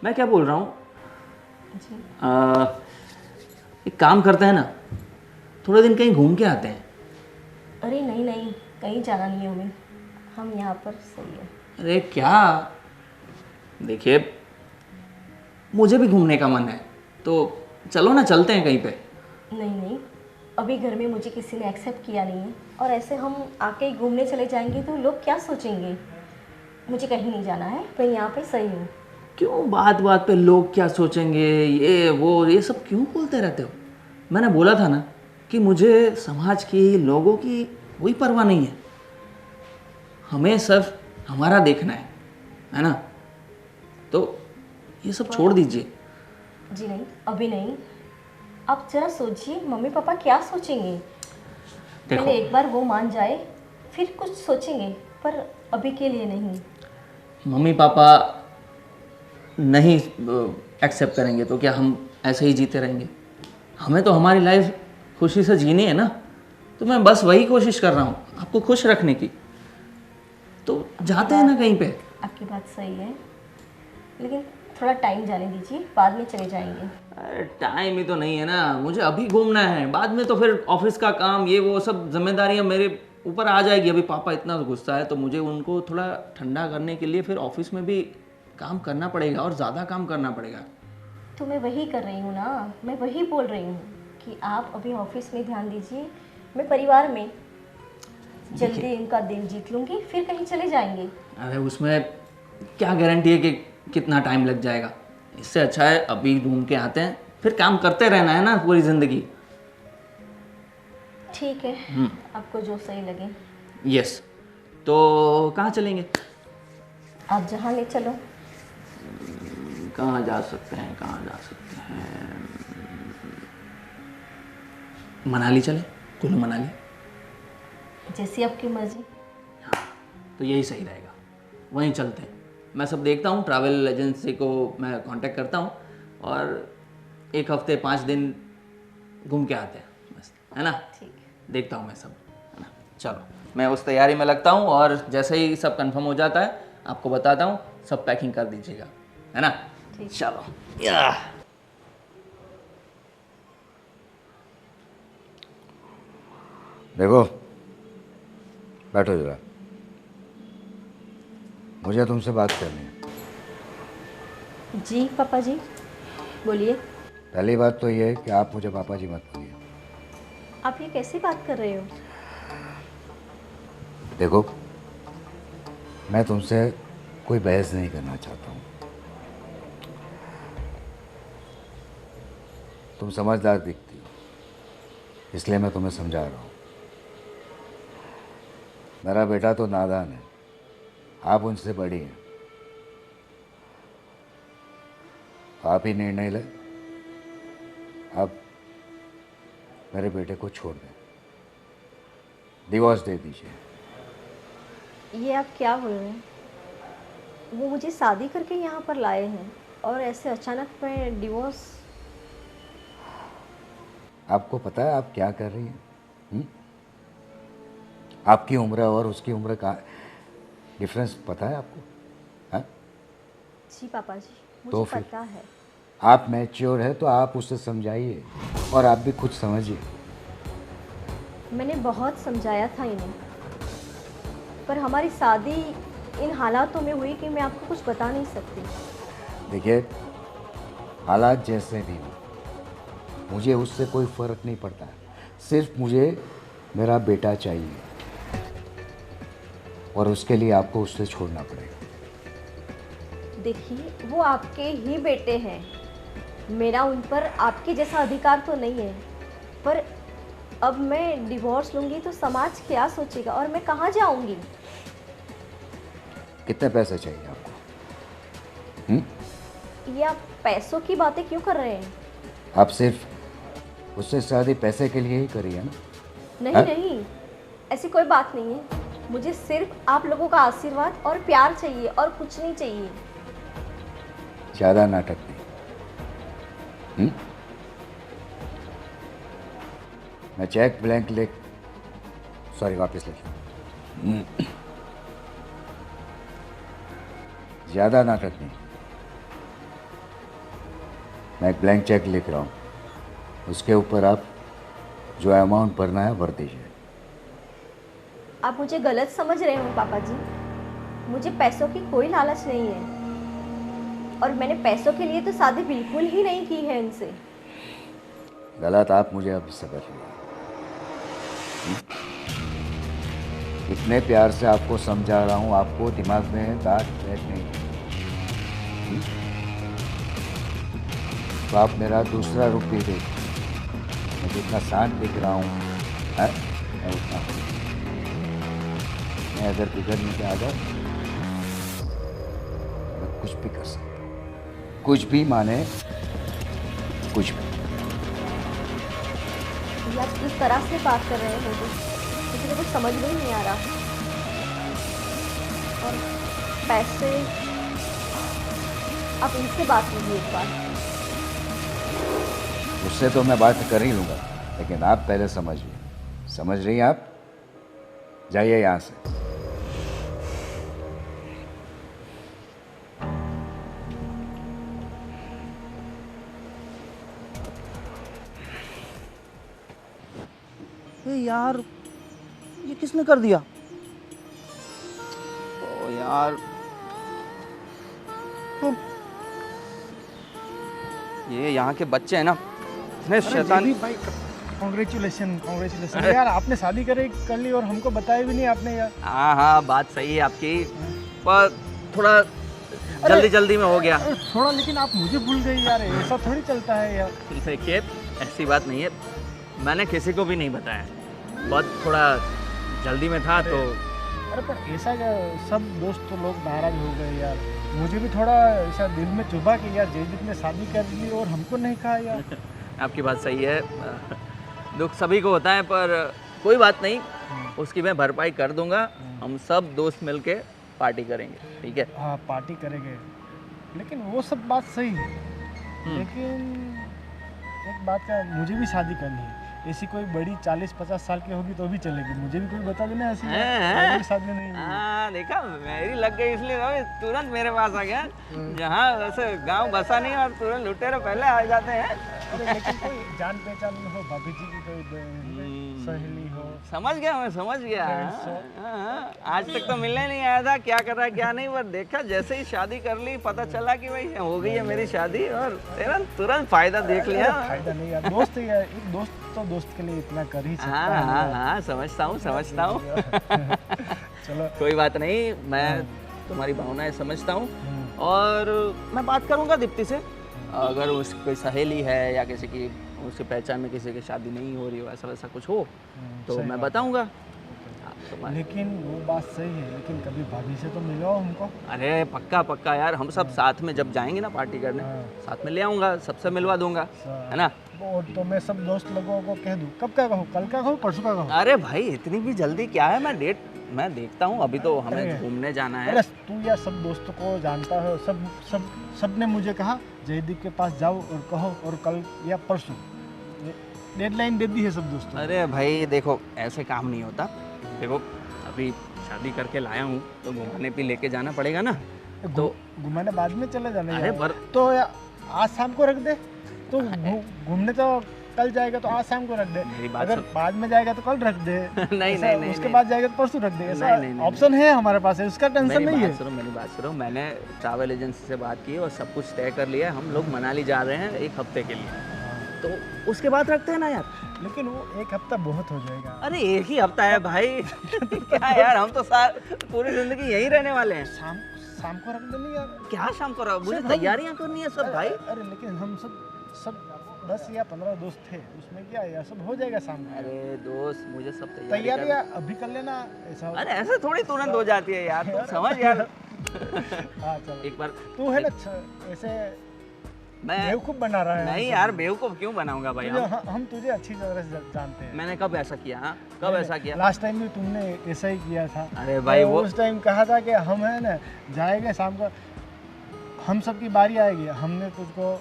मैं क्या बोल रहा हूँ, जी, एक काम करते हैं ना, थोड़े दिन कहीं घूम के आते हैं। अरे नहीं नहीं, कहीं जाना नहीं है हमें, हम यहाँ पर सही है। अरे क्या, देखिए मुझे भी घूमने का मन है, तो चलो ना, चलते हैं कहीं पे। नहीं नहीं, अभी घर में मुझे किसी ने एक्सेप्ट किया नहीं है, और ऐसे हम आके ही घूमने चले जाएंगे तो लोग क्या सोचेंगे। मुझे कहीं नहीं जाना है, मैं यहाँ पे सही हूँ। क्यों बात बात पे लोग क्या सोचेंगे, ये वो, ये सब क्यों बोलते रहते हो? मैंने बोला था ना कि मुझे समाज की, लोगों की कोई परवाह नहीं है। हमें सिर्फ हमारा देखना है ना? तो ये सब छोड़ दीजिए। जी नहीं, अभी नहीं। आप जरा सोचिए मम्मी पापा क्या सोचेंगे। देखो, पहले एक बार वो मान जाए फिर कुछ सोचेंगे, पर अभी के लिए नहीं। मम्मी पापा नहीं एक्सेप्ट करेंगे तो क्या हम ऐसे ही जीते रहेंगे? हमें तो हमारी लाइफ खुशी से जीनी है ना। तो मैं बस वही कोशिश कर रहा हूँ, आपको खुश रखने की। तो जाते हैं ना कहीं पे। आपकी बात सही है, लेकिन थोड़ा टाइम जाने दीजिए, बाद में चले जाएंगे। अरे टाइम ही तो नहीं है ना, मुझे अभी घूमना है। बाद में तो फिर ऑफिस का काम, ये वो सब जिम्मेदारियां मेरे ऊपर आ जाएगी। अभी पापा इतना गुस्सा है तो मुझे उनको थोड़ा ठंडा करने के लिए फिर ऑफिस में भी काम करना पड़ेगा और ज़्यादा काम करना पड़ेगा। तो मैं वही कर रही हूँ ना, मैं वही बोल रही हूँ कि आप अभी ऑफिस में ध्यान दीजिए, मैं परिवार में जल्दी उनका दिल जीत लूँगी, फिर कहीं चले जाएंगे। अरे उसमें क्या गारंटी है कि कितना टाइम लग जाएगा? इससे अच्छा है अभी घूम के आते हैं, फिर काम करते रहना है ना पूरी ज़िंदगी। ठीक है, आपको जो सही लगे। यस। तो कहाँ चलेंगे? आप जहाँ ले चलो। कहाँ जा सकते हैं, कहाँ जा सकते हैं? मनाली चले, कुल्लू मनाली। जैसी आपकी मर्जी। हाँ, तो यही सही रहेगा, वहीं चलते हैं। मैं सब देखता हूँ, ट्रैवल एजेंसी को मैं कांटेक्ट करता हूँ और 1 हफ्ते 5 दिन घूम के आते हैं बस, है ना? ठीक है, देखता हूँ मैं सब, है ना? चलो मैं उस तैयारी में लगता हूँ और जैसे ही सब कंफर्म हो जाता है आपको बताता हूँ। सब पैकिंग कर दीजिएगा, है ना? चलो या देखो, बैठो जरा, मुझे तुमसे बात करनी है। जी पापा जी, बोलिए। पहली बात तो ये है कि आप मुझे पापा जी मत बोलिए। आप ये कैसे बात कर रहे हो? देखो, मैं तुमसे कोई बहस नहीं करना चाहता हूँ। तुम समझदार दिखती हो, इसलिए मैं तुम्हें समझा रहा हूँ। मेरा बेटा तो नादान है, आप उनसे बड़ी हैं। आप ही निर्णय लें, आप मेरे बेटे को छोड़ दें, डिवोर्स दे दीजिए। ये आप क्या बोल रहे हैं? वो मुझे शादी करके यहाँ पर लाए हैं और ऐसे अचानक मैं डिवोर्स? आपको पता है आप क्या कर रही हैं? आपकी उम्र और उसकी उम्र का डिफरेंस पता है आपको? हाँ? जी पापा जी, मुझे तो फिर पता है। आप मैच्योर है तो आप उससे समझाइए और आप भी खुद समझिए। मैंने बहुत समझाया था इन्हें, पर हमारी शादी इन हालातों में हुई कि मैं आपको कुछ बता नहीं सकती। देखिए, हालात जैसे भी हो, मुझे उससे कोई फ़र्क नहीं पड़ता। सिर्फ मुझे मेरा बेटा चाहिए और उसके लिए आपको उससे छोड़ना पड़ेगा। देखिए, वो आपके ही बेटे हैं, मेरा उन पर आपके जैसा अधिकार तो नहीं है। पर अब मैं डिवोर्स लूँगी तो समाज क्या सोचेगा और मैं कहाँ जाऊँगी? कितने पैसे चाहिए आपको? ये आप पैसों की बातें क्यों कर रहे हैं? आप सिर्फ उससे शादी पैसे के लिए ही करी है ना? नहीं हाँ? नहीं, ऐसी कोई बात नहीं है। मुझे सिर्फ आप लोगों का आशीर्वाद और प्यार चाहिए और कुछ नहीं चाहिए। ज़्यादा नाटक नहीं। मैं चेक ब्लैंक सॉरी वापस लिख। ज़्यादा नाटक नहीं। मैं एक ब्लैंक चेक लिख रहा हूँ, उसके ऊपर आप जो अमाउंट भरना है भर दीजिए। आप मुझे गलत समझ रहे हो पापा जी। मुझे पैसों की कोई लालच नहीं है और मैंने पैसों के लिए तो शादी बिल्कुल ही नहीं की है इनसे। गलत आप मुझे अब समझ लिया। इतने प्यार से आपको समझा रहा हूँ, आपको दिमाग में बात बैठ नहीं। तो आप मेरा दूसरा रूप भी देखिए। मैं तो इतना शांत दिख रहा हूँ, है? मैं उठता हूँ, मैं अगर बिगड़ने पे आ जाऊँ मैं कुछ भी कर सकता हूँ, कुछ भी माने कुछ भी। ये आप किस तरह से बात कर रहे हो मुझे तो कुछ समझ में ही नहीं आ रहा। और पैसे आप इनसे बात कीजिए एक बार। उससे तो मैं बात कर ही लूँगा, लेकिन आप पहले समझिए। समझ रही हैं आप? जाइए यहाँ से। यार ये किसने कर दिया? ओ यार ये यहाँ के बच्चे हैं ना, इतने शैतान। भाई कांग्रेचुलेशन कांग्रेचुलेशन यार, आपने शादी कर ली और हमको बताया भी नहीं आपने यार। हाँ हाँ, बात सही है आपकी, पर थोड़ा जल्दी जल्दी में हो गया। थोड़ा, लेकिन आप मुझे भूल गए यार, ऐसा थोड़ी चलता है यार। देखिए ऐसी बात नहीं है, मैंने किसी को भी नहीं बताया, बहुत थोड़ा जल्दी में था तो। अरे पर ऐसा सब दोस्त तो लोग नाराज हो गए यार, मुझे भी थोड़ा ऐसा दिल में चुभा कि यार जयदीप ने शादी कर ली और हमको नहीं कहा यार। आपकी बात सही है, दुख सभी को होता है, पर कोई बात नहीं, उसकी मैं भरपाई कर दूंगा। हम सब दोस्त मिलके पार्टी करेंगे, ठीक है? हाँ पार्टी करेंगे, लेकिन वो सब बात सही है, लेकिन एक बात का, मुझे भी शादी करनी है। ऐसी कोई बड़ी 40-50 साल की होगी तो भी चलेगी, मुझे भी कोई बता देना ऐसी बात, शादी नहीं हुई। हाँ देखा, मेरी लग गई इसलिए मैं तुरंत मेरे पास आ गया। जहाँ वैसे गांव बसा नहीं और तुरंत लुटेरे पहले आ जाते हैं। अरे लेकिन कोई जान पहचान में हो, भाभी जी की कोई सहेली हो। समझ गया, मैं समझ गया। हाँ, आज तक तो मिलने नहीं आया था, क्या कर रहा है क्या नहीं, पर देखा जैसे ही शादी कर ली पता चला कि भाई हो गई है मेरी शादी, और तुरंत फायदा देख लिया। फायदा नहीं यार, दोस्त है यार, एक दोस्त तो दोस्त के लिए इतना कर ही सकता है। हाँ हाँ, समझता हूँ चलो कोई बात नहीं, मैं तुम्हारी भावनाएं समझता हूँ, और मैं बात करूँगा दीप्ति से, अगर उसकी कोई सहेली है या किसी की उसकी पहचान में किसी की शादी नहीं हो रही हो, ऐसा वैसा कुछ हो तो मैं बताऊँगा। लेकिन वो बात सही है, लेकिन कभी भाभी से तो मिलाओ हमको। अरे पक्का पक्का यार, हम सब साथ में जब जाएंगे ना पार्टी करने, साथ में ले आऊँगा, सबसे मिलवा दूंगा, है ना? तो मैं सब दोस्त लोगों को कह दूँ, कब का कहूँ, कल का कहूँ, परसों का कहूँ? अरे भाई इतनी भी जल्दी क्या है, मैं देखता हूँ, अभी तो हमें घूमने जाना है। अरे तू यार सब दोस्तों को जानता है, सब ने मुझे कहा जयदीप के पास जाओ और कहो, और कल या परसों डेडलाइन दे दी है सब दोस्तों। अरे भाई देखो, ऐसे काम नहीं होता। देखो अभी शादी करके लाया हूँ तो घुमाने भी लेके जाना पड़ेगा ना, तो घुमाने बाद में चले जाने। अरे तो आज शाम को रख दे, तो घूमने तो कल जाएगा तो आज शाम को रख दे, अगर बाद में जाएगा तो कल रख दे। नहीं, उसके बाद जाएगा तो परसों रख दे, ऐसा ऑप्शन है हमारे पास, है उसका टेंशन नहीं है। मेरी बात सुनो, मैंने ट्रैवल एजेंसी से बात की और सब कुछ तय कर लिया है, हम लोग मनाली जा रहे हैं 1 हफ्ते के लिए, तो उसके बाद रखते हैं ना यार। लेकिन वो 1 हफ्ता बहुत हो जाएगा। अरे 1 ही हफ्ता है भाई क्या यार, हम तो पूरी जिंदगी यहीं रहने वाले हैं। शाम को रख देंगे यार। क्या शाम को रख, मुझे तैयारियां करनी है सब भाई। अरे लेकिन हम सब 10 या 15 दोस्त थे, उसमें क्या यार, सब हो जाएगा शाम को। अरे दोस्त, मुझे सब तैयारियां अभी कर लेना, ऐसा। अरे ऐसे थोड़ी तुरंत हो जाती है यार, तुम समझ यार। हाँ चलो, एक बार तू है ना ऐसे मैं बेवकूफ बना रहा है। नहीं यार, बेवकूफ क्यों बनाऊंगा भाई, हम तुझे अच्छी तरह से जानते हैं। मैंने कब ऐसा किया? हाँ कब ऐसा किया? लास्ट टाइम भी तुमने ऐसा ही किया था। अरे भाई वो उस टाइम कहा था कि हम है ना जाएंगे शाम को, हम सब की बारी आएगी, हमने तुझको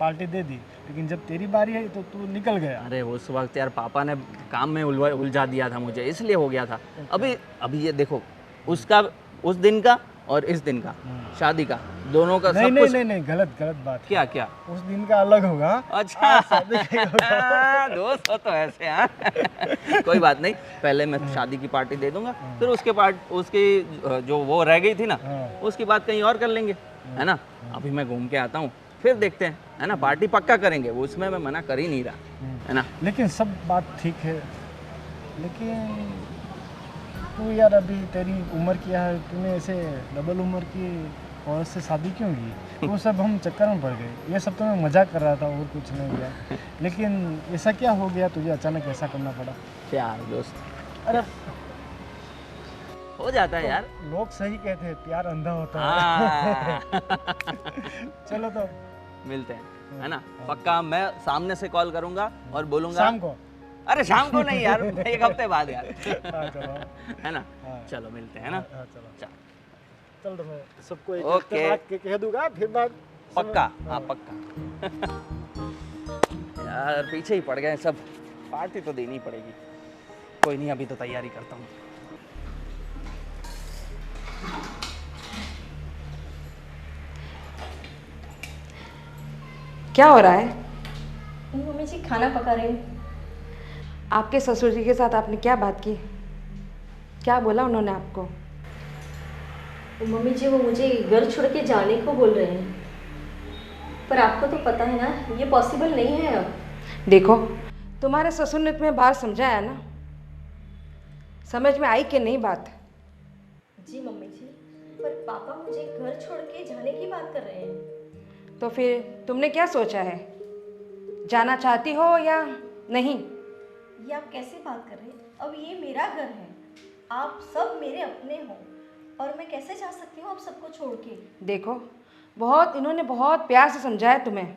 पार्टी दे दी, लेकिन जब तेरी बारी आई तो तू निकल गया। अरे उस वक्त यार पापा ने काम में उलझा दिया था मुझे, इसलिए हो गया था। अभी ये देखो, उसका उस दिन का और इस दिन का शादी का दोनों का नहीं सब नहीं, कुछ। नहीं गलत बात। क्या उस दिन का अलग होगा। अच्छा शादी का होगा। दोस्त हो तो ऐसे। हाँ कोई बात नहीं, पहले मैं शादी की पार्टी दे दूंगा, फिर उसकी जो वो रह गई थी ना, उसकी बात कहीं और कर लेंगे, है ना? अभी मैं घूम के आता हूँ, फिर देखते हैं, है ना? पार्टी पक्का करेंगे, उसमें मैं मना कर ही नहीं रहा, है ना? लेकिन सब बात ठीक है, लेकिन तू यार अभी तेरी उम्र क्या है, तूने ऐसे डबल उम्र की औरत से शादी क्यों की, वो सब हम चक्कर में पड़ गए। ये सब तो मैं मजाक कर रहा था और कुछ नहीं हुआ, लेकिन ऐसा क्या हो गया तुझे अचानक ऐसा करना पड़ा? प्यार दोस्त, अरे हो जाता है यार। लोग सही कहते हैं, प्यार अंधा होता हाँ। है। चलो तो मिलते हैं, है ना? पक्का मैं सामने से कॉल करूंगा और बोलूंगा। शाम को? अरे शाम को नहीं यार, एक हफ्ते बाद यार। हाँ, चलो। है ना? हाँ। चलो मिलते हैं ना। हाँ, चलो चलो। चल तो मैं सबको एक ओके। एक बात कह दूंगा, फिर बात पक्का, हाँ पक्का। यार पीछे ही पड़ गए सब, पार्टी तो देनी पड़ेगी। कोई नहीं, अभी तो तैयारी करता हूँ। क्या हो रहा है? मम्मी जी खाना पका रही हूँ। आपके ससुर जी के साथ आपने क्या बात की? क्या बोला उन्होंने आपको? मम्मी जी वो मुझे घर छोड़ के जाने को बोल रहे हैं, पर आपको तो पता है ना ये पॉसिबल नहीं है अब। देखो, तुम्हारे ससुर ने तुम्हें बात समझाया ना, समझ में आई कि नहीं बात? जी मम्मी जी, पर पापा मुझे घर छोड़ के जाने की बात कर रहे हैं। तो फिर तुमने क्या सोचा है? जाना चाहती हो या नहीं? ये आप कैसे बात कर रहे हैं? अब ये मेरा घर है, आप सब मेरे अपने हो, और मैं कैसे जा सकती हूँ आप सबको छोड़ के? देखो, इन्होंने बहुत प्यार से समझाया तुम्हें,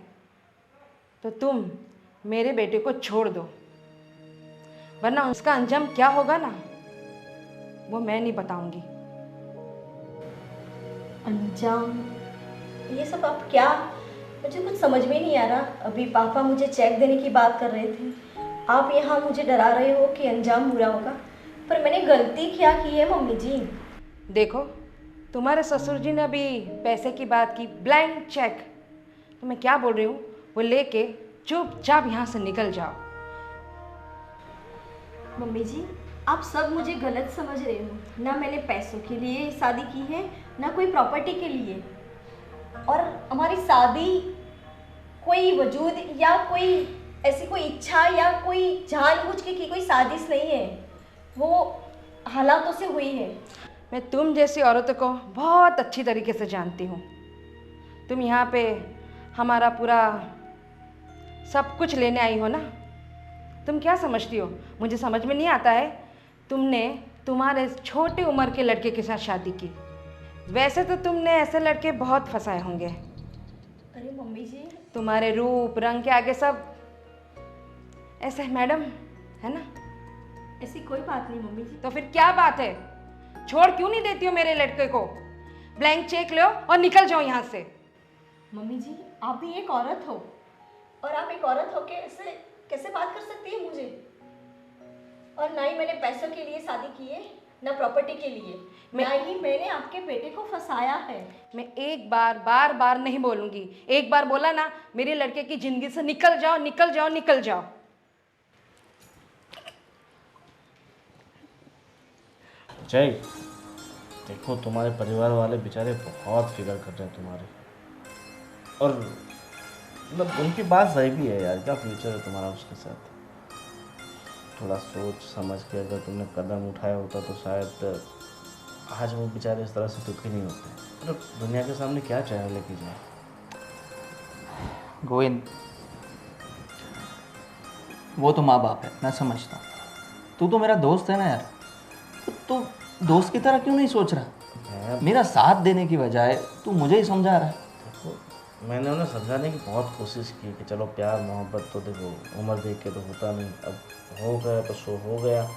तो तुम मेरे बेटे को छोड़ दो, वरना उसका अंजाम क्या होगा ना, वो मैं नहीं बताऊंगी। अंजाम? ये सब आप क्या, मुझे कुछ समझ में नहीं आ रहा। अभी पापा मुझे चेक देने की बात कर रहे थे, आप यहाँ मुझे डरा रहे हो कि अंजाम बुरा होगा, पर मैंने गलती क्या की है मम्मी जी? देखो, तुम्हारे ससुर जी ने अभी पैसे की बात की, ब्लैंक चेक, तो मैं क्या बोल रही हूँ, वो लेके चुपचाप यहाँ से निकल जाओ। मम्मी जी आप सब मुझे गलत समझ रहे हो, ना मैंने पैसों के लिए शादी की है, ना कोई प्रॉपर्टी के लिए, और हमारी शादी कोई वजूद या कोई ऐसी कोई इच्छा या कोई जानबूझ के की कोई साजिश नहीं है, वो हालातों से हुई है। मैं तुम जैसी औरतों को बहुत अच्छी तरीके से जानती हूँ। तुम यहाँ पे हमारा पूरा सब कुछ लेने आई हो ना, तुम क्या समझती हो? मुझे समझ में नहीं आता है, तुमने तुम्हारे छोटे उम्र के लड़के के साथ शादी की, वैसे तो तुमने ऐसे लड़के बहुत फंसाए होंगे। अरे मम्मी जी, तुम्हारे रूप रंग के आगे सब ऐसे मैडम, है ना? ऐसी कोई बात नहीं मम्मी जी। तो फिर क्या बात है? छोड़ क्यों नहीं देती हो मेरे लड़के को? ब्लैंक चेक लो और निकल जाओ यहाँ से। मम्मी जी आप भी एक औरत हो, और आप एक औरत हो के ऐसे कैसे बात कर सकती है मुझे? और ना ही मैंने पैसों के लिए शादी की है, ना प्रॉपर्टी के लिए, ना ही मैंने आपके बेटे को फंसाया है। मैं एक बार बार बार नहीं बोलूँगी, एक बार बोला ना, मेरे लड़के की ज़िंदगी से निकल जाओ, निकल जाओ, निकल जाओ। जय, देखो तुम्हारे परिवार वाले बेचारे बहुत फिक्र कर रहे हैं तुम्हारे, और मतलब उनकी बात सही भी है यार, क्या फ्यूचर है तुम्हारा उसके साथ? थोड़ा सोच समझ के अगर तुमने कदम उठाया होता तो शायद आज वो बेचारे इस तरह से दुखी नहीं होते। मतलब दुनिया के सामने क्या चाहे लेके जाए। गोविंद, वो तो माँ बाप है, मैं समझता हूँ। तू तो मेरा दोस्त है ना यार, तो दोस्त की तरह क्यों नहीं सोच रहा? मेरा साथ देने की बजाय तू मुझे ही समझा रहा है। देखो मैंने उन्हें समझाने की बहुत कोशिश की कि चलो प्यार मोहब्बत तो देखो उम्र देख के तो होता नहीं, अब हो गया तो सो हो गया,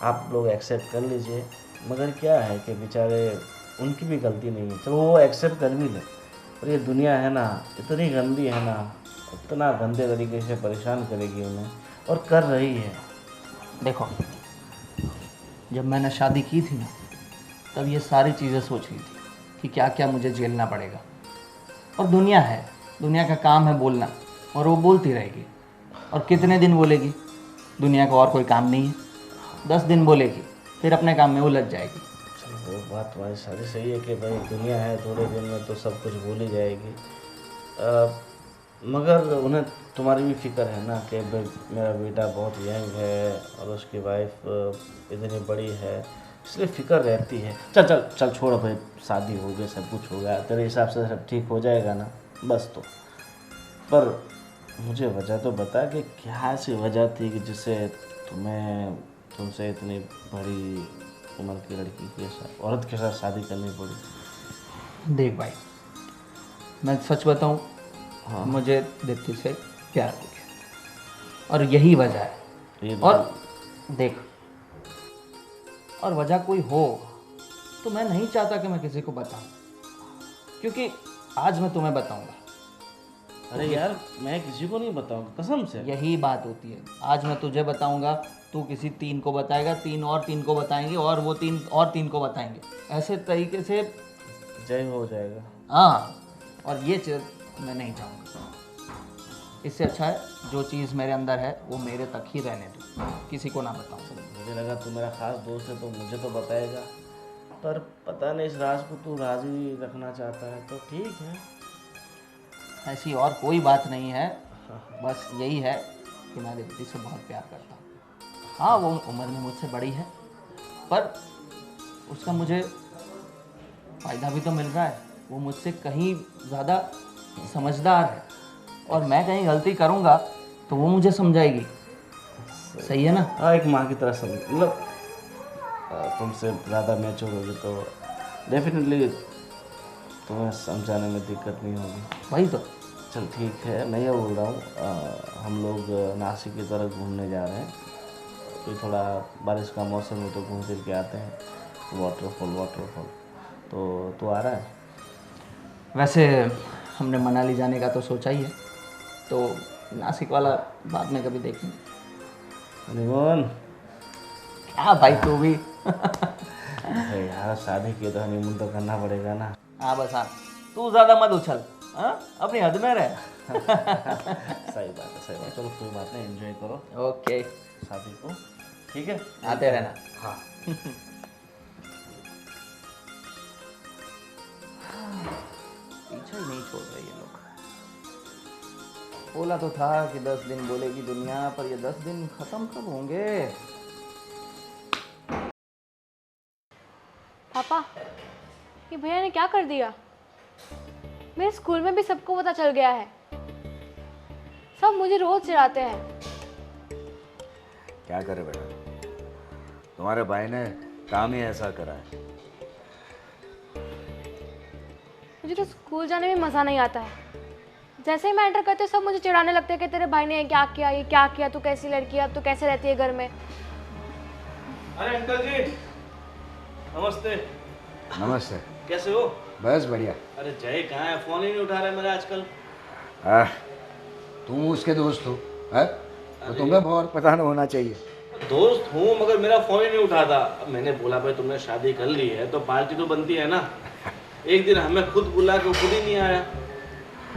आप लोग एक्सेप्ट कर लीजिए। मगर क्या है कि बेचारे उनकी भी गलती नहीं है, चलो वो एक्सेप्ट कर भी ले, और ये दुनिया है ना इतनी गंदी है ना, इतना गंदे तरीके से परेशान करेगी उन्हें, और कर रही है। देखो, जब मैंने शादी की थी ना, तब ये सारी चीज़ें सोच ली थी कि क्या क्या मुझे झेलना पड़ेगा। और दुनिया है, दुनिया का काम है बोलना, और वो बोलती रहेगी। और कितने दिन बोलेगी? दुनिया का और कोई काम नहीं है, 10 दिन बोलेगी, फिर अपने काम में उलझ जाएगी। चलो वो बात तुम्हारी सारी सही है कि भाई दुनिया है, थोड़े दिन में तो सब कुछ भूल ही जाएगी। मगर उन्हें तुम्हारी भी फिक्र है ना कि मेरा बेटा बहुत यंग है और उसकी वाइफ इतनी बड़ी है, इसलिए फिक्र रहती है। चल चल चल छोड़ भाई, शादी हो गई, सब कुछ हो गया, तेरे हिसाब से सब ठीक हो जाएगा ना, बस। तो पर मुझे वजह तो बता कि क्या सी वजह थी कि जिससे तुमसे इतनी बड़ी उम्र की लड़की के साथ, औरत के साथ शादी करनी पड़ी। देख भाई, मैं सच बताऊं, हाँ, मुझे दीप्ति से प्यार हो गया और यही वजह है। और देख, और वजह कोई हो तो मैं नहीं चाहता कि मैं किसी को बताऊं, क्योंकि आज मैं तुम्हें बताऊंगा। अरे यार, मैं किसी को नहीं बताऊंगा, कसम से। यही बात होती है, आज मैं तुझे बताऊंगा, तू किसी 3 को बताएगा, 3 और 3 को बताएंगे, और वो 3 और 3 को बताएंगे, ऐसे तरीके से जय हो जाएगा। हाँ, और ये चीज़ मैं नहीं चाहूँगा। इससे अच्छा है जो चीज़ मेरे अंदर है वो मेरे तक ही रहने दो, किसी को ना बताऊँ। मुझे लगा तू मेरा खास दोस्त है तो मुझे तो बताएगा, पर पता नहीं इस राज को तू राजी रखना चाहता है, तो ठीक है। ऐसी और कोई बात नहीं है, बस यही है कि मैं दीप्ति से बहुत प्यार करता हूँ। हाँ, वो उम्र में मुझसे बड़ी है, पर उसका मुझे फ़ायदा भी तो मिल रहा है। वो मुझसे कहीं ज़्यादा समझदार है, और मैं कहीं गलती करूँगा तो वो मुझे समझाएगी। सही है ना? हाँ, एक माँ की तरह समझ, मतलब तुमसे ज़्यादा मैच्योर होगी तो डेफिनेटली तुम्हें समझाने में दिक्कत नहीं होगी। वही तो। चल ठीक है, मैं ये बोल रहा हूँ, हम लोग नासिक की तरफ घूमने जा रहे हैं, तो थोड़ा बारिश का मौसम है तो घूम फिर के आते हैं। वाटरफॉल तो आ रहा है? वैसे हमने मनाली जाने का तो सोचा ही है, तो नासिक वाला बाद में कभी देखेंगे। हनीमून? क्या भाई, तू भी अरे यार, शादी की तो हनीमून तो करना पड़ेगा ना। हाँ बस, हाँ, तू ज़्यादा मत उछल, हाँ, अपनी हद में रह। सही बात है, सही बात। चलो कोई बात नहीं, एंजॉय करो ओके, शादी को, ठीक है? आते रहना। हाँ। पीछा ही नहीं छोड़ रहे ये लोग। बोला तो था कि 10 दिन बोलेगी दुनिया, पर ये 10 दिन खत्म कब होंगे? पापा, ये भैया ने क्या कर दिया? मेरे स्कूल में भी सबको पता चल गया है, सब मुझे रोज चिढ़ाते हैं। क्या करे बेटा, तुम्हारे भाई ने काम ही ऐसा करा है। मुझे तो स्कूल जाने में मज़ा नहीं आता है। जैसे ही मैं एंटर करती हूँ सब मुझे चिढ़ाने लगते हैं कि तेरे भाई ने क्या किया, ये क्या किया, तू कैसी लड़की है, अब तू कैसे रहती है घर में। अरे अंकल जी, नमस्ते। नमस्ते। कैसे हो? बस बढ़िया। अरे जय कहाँ है, फ़ोन ही नहीं उठा रहा है मेरा आजकल। तुम उसके दोस्त हो, है? तो तुम्हें बहुत पता न होना चाहिए। दोस्त हूँ, मगर मेरा फ़ोन ही नहीं उठाता। अब मैंने बोला भाई तुमने शादी कर ली है तो पार्टी तो बनती है ना। एक दिन हमें खुद बुला के खुद ही नहीं आया,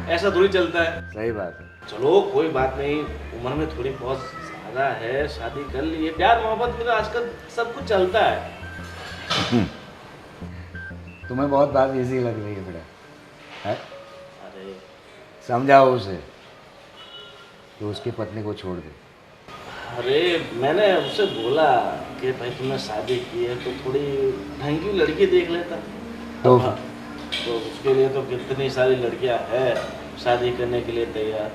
ऐसा थोड़ी चलता है। सही बात है। चलो कोई बात नहीं, उम्र में थोड़ी बहुत ज़्यादा है, शादी कर ली है, प्यार मोहब्बत में तो आजकल सब कुछ चलता है। तुम्हें बहुत बात इजी लग रही है बेटा, है? अरे समझाओ उसे कि उसकी पत्नी को छोड़ दे। अरे मैंने उससे बोला कि भाई तुमने शादी की है तो थोड़ी ढंग की लड़की देख लेता। तो उसके लिए तो कितनी सारी लड़कियां हैं शादी करने के लिए तैयार,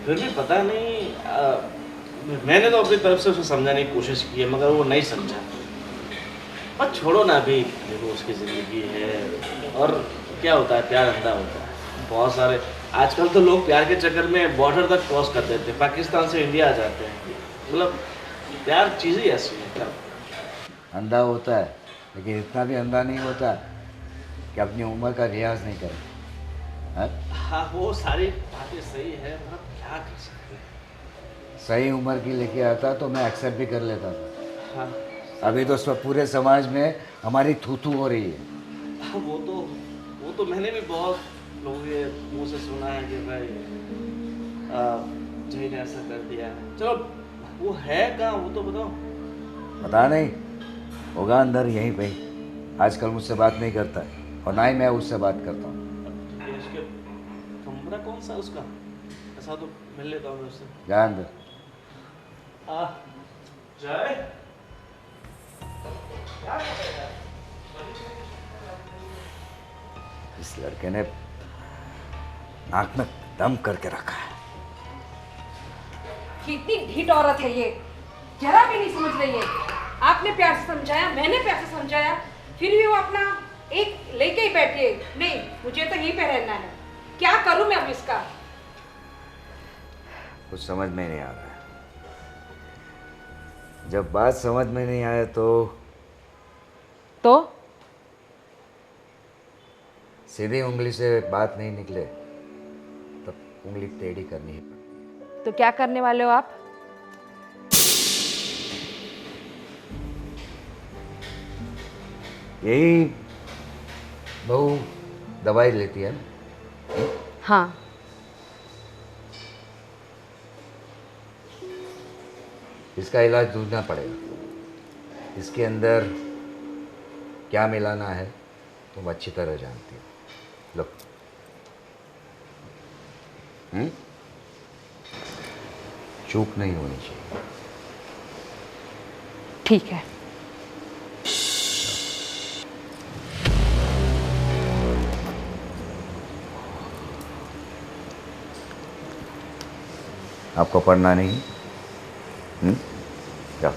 फिर भी पता नहीं मैंने तो अपनी तरफ से उसे समझाने की कोशिश की है, मगर वो नहीं समझा। पर छोड़ो ना, अभी देखो उसकी ज़िंदगी है, और क्या होता है, प्यार अंधा होता है। बहुत सारे आजकल तो लोग प्यार के चक्कर में बॉर्डर तक क्रॉस कर देते हैं, पाकिस्तान से इंडिया आ जाते हैं। मतलब प्यार चीज़ ही ऐसी है। अंधा होता है, लेकिन इतना भी अंधा नहीं होता कि अपनी उम्र का रियाज नहीं करे, है? हाँ, वो सारी बातें सही है, मतलब क्या कर सकते हैं। सही उम्र की लेके आता तो मैं एक्सेप्ट भी कर लेता था। हाँ, अभी तो सब पूरे समाज में हमारी थू-थू हो रही है। हाँ, वो तो मैंने भी बहुत लोगों के मुंह से सुना है कि भाई जय ने ऐसा कर दिया। चलो वो है कहाँ, वो तो बताओ। पता नहीं, होगा अंदर यहीं पे ही। आजकल मुझसे बात नहीं करता है, और ना ही मैं उससे बात करता हूँ। उसके कमरा कौन सा उसका, ऐसा तो मिल लेता हूँ मैं उससे। जा अंदर। जय इस लड़के ने नाक में दम करके रखा है। कितनी ढीठ औरत है ये, जरा भी नहीं समझ रही है। आपने प्यार से समझाया, मैंने प्यार से समझाया, फिर भी वो अपना एक लेके ही बैठी है। नहीं, मुझे तो यहीं पे रहना है। क्या करूं मैं अब इसका? कुछ समझ में नहीं आ रहा है। जब बात समझ में नहीं आए तो सीधी उंगली से बात नहीं निकले तब उंगली टेढ़ी करनी ही पड़ती है। तो क्या करने वाले हो आप? यही बहू दवाई लेती है ना? हाँ। इसका इलाज ढूंढना पड़ेगा। इसके अंदर क्या मिलाना है तुम अच्छी तरह जानती हो। लो। चूक नहीं होनी चाहिए। ठीक है। आपको पढ़ना नहीं? जाओ।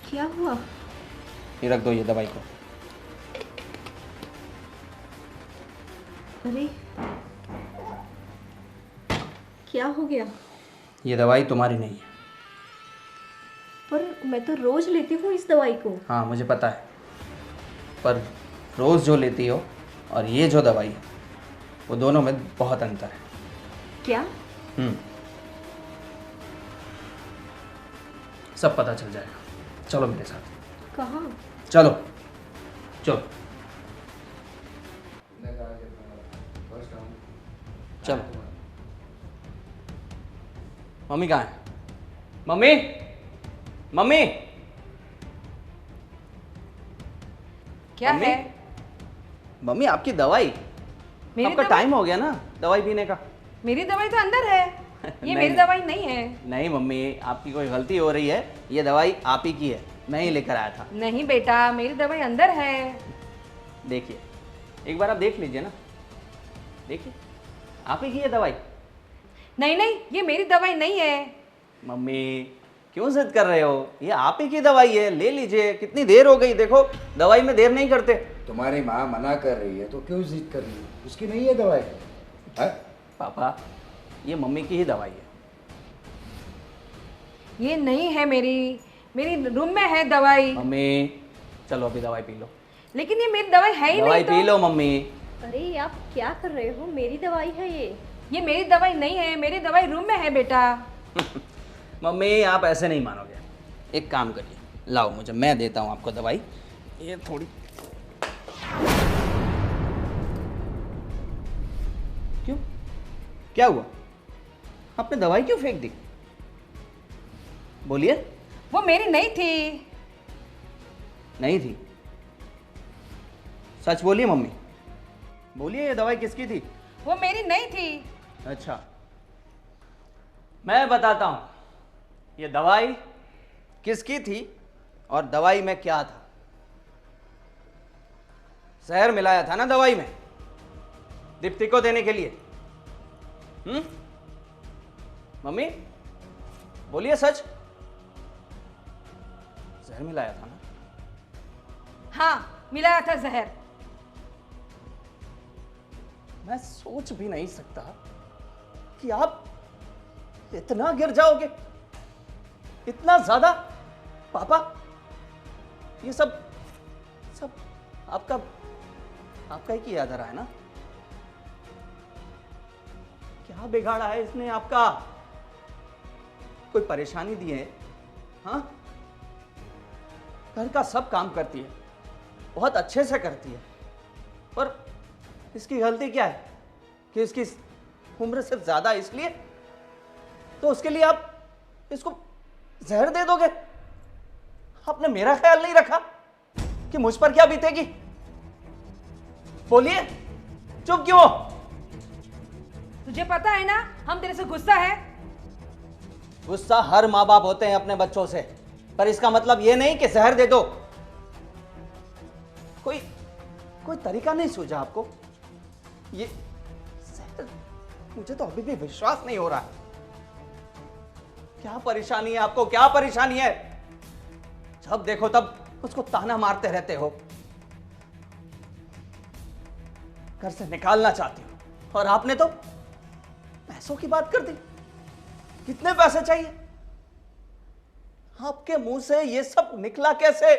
क्या हुआ? ये रख दो ये दवाई को। अरे क्या हो गया? ये दवाई तुम्हारी नहीं है। पर मैं तो रोज लेती हूँ इस दवाई को। हाँ मुझे पता है, पर रोज़ जो लेती हो और ये जो दवाई है वो दोनों में बहुत अंतर है। क्या? सब पता चल जाएगा। चलो मेरे साथ। कहाँ? चलो चलो चलो। मम्मी कहाँ है? मम्मी, मम्मी, क्या मम्मी? है? मम्मी आपकी दवाई। मेरी आपका दवाई? टाइम हो गया ना दवाई पीने का। मेरी दवाई तो अंदर है। ये नहीं, मेरी नहीं। दवाई नहीं है। नहीं मम्मी, आपकी कोई गलती हो रही है। ये दवाई आप ही की है, मैं ही लेकर आया था। नहीं बेटा, मेरी दवाई अंदर है। देखिए, एक बार आप देख लीजिए ना। देखिए, आप ही की है दवाई। नहीं नहीं, ये मेरी दवाई नहीं है। मम्मी क्यों जिद कर रहे हो? ये आप ही की दवाई है, ले लीजिए। कितनी देर हो गई, देखो दवाई में देर नहीं करते। तुम्हारी माँ मना कर रही है तो क्यों जिद कर रही है? उसकी नहीं है दवाई है? पापा ये मम्मी की ही दवाई है। ये नहीं है मेरी रूम में है दवाई। मम्मी चलो अभी दवाई पी लो। लेकिन ये मेरी दवाई है ही दवाई नहीं पी लो मम्मी। अरे आप क्या कर रहे हो? मेरी दवाई है ये मेरी दवाई नहीं है। मेरी दवाई रूम में है बेटा। मम्मी आप ऐसे नहीं मानोगे। एक काम करिए, लाओ मुझे, मैं देता हूँ आपको दवाई। ये थोड़ी क्यों, क्या हुआ? आपने दवाई क्यों फेंक दी? बोलिए। वो मेरी नहीं थी। नहीं थी? सच बोलिए मम्मी, बोलिए ये दवाई किसकी थी? वो मेरी नहीं थी। अच्छा मैं बताता हूं ये दवाई किसकी थी और दवाई में क्या था। जहर मिलाया था ना दवाई में, दीप्ति को देने के लिए। मम्मी बोलिए सच, जहर मिलाया था ना? हाँ, मिलाया था जहर। मैं सोच भी नहीं सकता कि आप इतना गिर जाओगे, इतना ज्यादा। पापा, ये सब आपका ही किया जा रहा है ना? क्या बिगाड़ा है इसने आपका? कोई परेशानी दी है? हाँ, घर का सब काम करती है, बहुत अच्छे से करती है, पर इसकी गलती क्या है कि इसकी उम्र से ज्यादा, इसलिए तो उसके लिए आप इसको जहर दे दोगे? आपने मेरा ख्याल नहीं रखा कि मुझ पर क्या बीतेगी? बोलिए, चुप क्यों हो? तुझे पता है ना हम तेरे से गुस्सा है। गुस्सा हर माँ बाप होते हैं अपने बच्चों से, पर इसका मतलब यह नहीं कि जहर दे दो। कोई तरीका नहीं सूझा आपको? ये जहर, मुझे तो अभी भी विश्वास नहीं हो रहा है। क्या परेशानी है आपको? क्या परेशानी है? जब देखो तब उसको ताना मारते रहते हो, घर से निकालना चाहती हो, और आपने तो पैसों की बात कर दी। कितने पैसे चाहिए? आपके मुंह से ये सब निकला कैसे?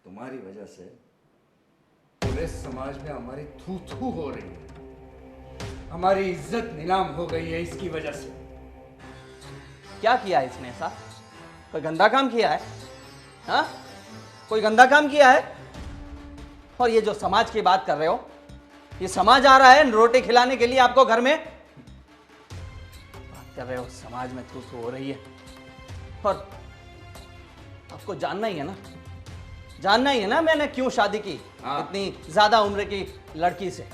तुम्हारी वजह से पूरे समाज में हमारी थू थू हो रही है, हमारी इज्जत नीलाम हो गई है इसकी वजह से। क्या किया है इसने ऐसा? कोई गंदा काम किया है? हाँ, कोई गंदा काम किया है? और ये जो समाज की बात कर रहे हो, ये समाज आ रहा है रोटी खिलाने के लिए आपको घर में? बात कर रहे हो समाज में थू थू हो रही है, और आपको जानना ही है ना, जानना ही है ना मैंने क्यों शादी की इतनी ज्यादा उम्र की लड़की से।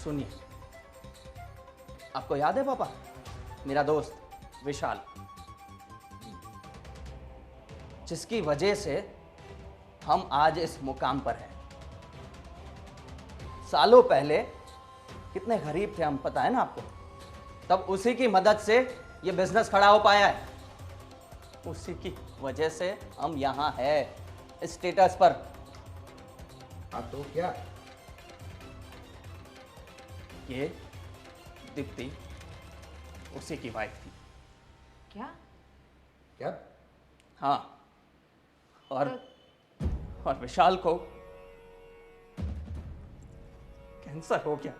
सुनिए, आपको याद है पापा, मेरा दोस्त विशाल, जिसकी वजह से हम आज इस मुकाम पर हैं। सालों पहले कितने गरीब थे हम, पता है ना आपको? तब उसी की मदद से ये बिजनेस खड़ा हो पाया है। उसी की वजह से हम यहां हैं स्टेटस पर। हाँ तो क्या? ये दीप्ति उसी की वाइफ थी। क्या? क्या? हाँ, और विशाल को कैंसर हो गया।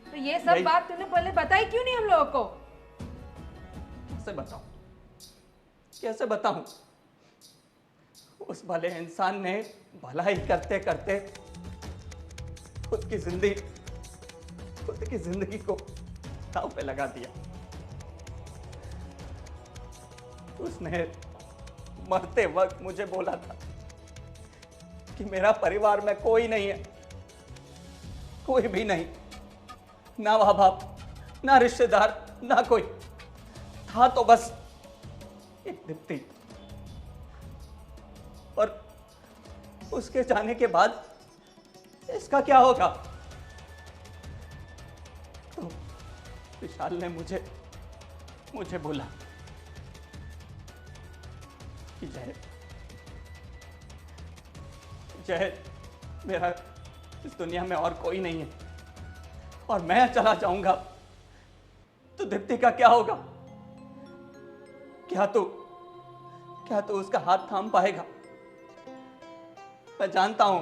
तो ये सब बात तूने पहले बताई क्यों नहीं हम लोगों को? कैसे बताऊं? कैसे बताऊं? उस भले इंसान ने भलाई करते करते खुद की जिंदगी को दांव पे लगा दिया। उसने मरते वक्त मुझे बोला था कि मेरा परिवार में कोई नहीं है, कोई भी नहीं, ना माँ बाप, ना रिश्तेदार, ना कोई था, तो बस एक दीप्ति। और उसके जाने के बाद इसका क्या होगा? तो विशाल ने मुझे बोला कि जय मेरा इस दुनिया में और कोई नहीं है, और मैं चला जाऊंगा तो दीप्ति का क्या होगा? क्या तू उसका हाथ थाम पाएगा? मैं जानता हूं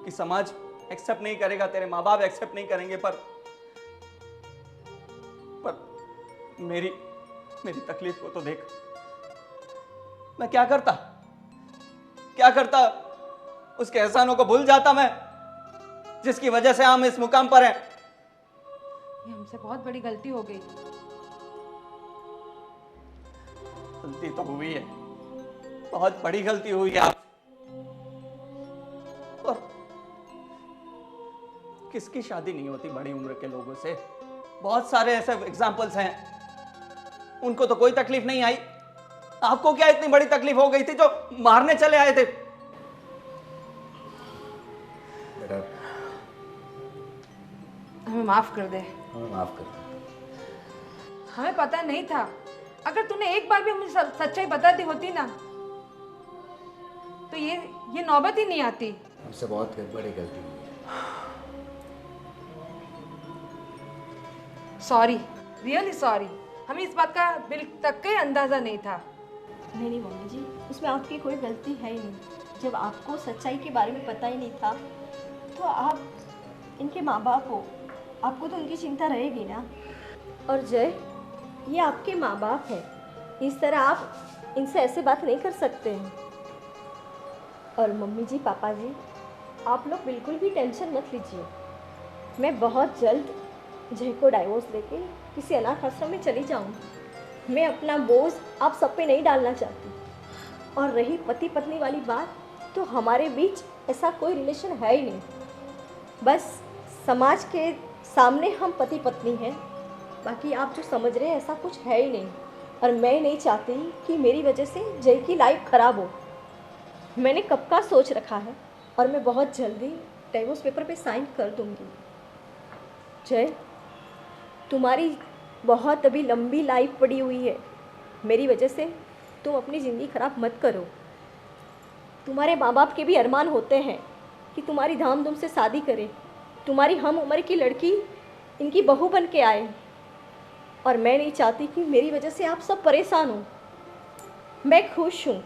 कि समाज एक्सेप्ट नहीं करेगा, तेरे माँ बाप एक्सेप्ट नहीं करेंगे, पर मेरी तकलीफ को तो देख। मैं क्या करता? उसके एहसानों को भूल जाता मैं, जिसकी वजह से हम इस मुकाम पर हैं। ये हमसे बहुत बड़ी गलती हो गई। गलती तो हुई है, बहुत बड़ी गलती हुई है। आप और किसकी शादी नहीं होती बड़ी उम्र के लोगों से? बहुत सारे ऐसे एग्जाम्पल्स हैं, उनको तो कोई तकलीफ नहीं आई। आपको क्या इतनी बड़ी तकलीफ हो गई थी जो मारने चले आए थे? बेटा, हमें माफ कर दे। हमें माफ कर दो। हमें पता नहीं था। अगर तूने एक बार भी हमें सच्चाई बता दी होती ना, तो ये नौबत ही नहीं आती। हमसे बहुत बड़ी गलती हुई है। Sorry, really sorry. हमें इस बात का बिल्कुल तक का अंदाज़ा नहीं था। नहीं नहीं मम्मी जी, उसमें आपकी कोई गलती है ही नहीं। जब आपको सच्चाई के बारे में पता ही नहीं था तो आप इनके माँ बाप हो, आपको तो उनकी चिंता रहेगी ना। और जय, ये आपके माँ बाप हैं, इस तरह आप इनसे ऐसे बात नहीं कर सकते हैं। और मम्मी जी, पापा जी, आप लोग बिल्कुल भी टेंशन मत लीजिए। मैं बहुत जल्द जय को डाइवोर्स देके किसी अनाथ आश्रम में चली जाऊंगी। मैं अपना बोझ आप सब पे नहीं डालना चाहती। और रही पति पत्नी वाली बात, तो हमारे बीच ऐसा कोई रिलेशन है ही नहीं। बस समाज के सामने हम पति पत्नी हैं, बाकी आप जो समझ रहे हैं ऐसा कुछ है ही नहीं। और मैं नहीं चाहती कि मेरी वजह से जय की लाइफ ख़राब हो। मैंने कब का सोच रखा है और मैं बहुत जल्दी डाइवोर्स पेपर पे साइन कर दूंगी। जय, तुम्हारी बहुत अभी लंबी लाइफ पड़ी हुई है। मेरी वजह से तुम अपनी ज़िंदगी ख़राब मत करो। तुम्हारे माँ बाप के भी अरमान होते हैं कि तुम्हारी धामधूम से शादी करें, तुम्हारी हम उम्र की लड़की इनकी बहू बन के आए। और मैं नहीं चाहती कि मेरी वजह से आप सब परेशान हो। मैं खुश हूँ,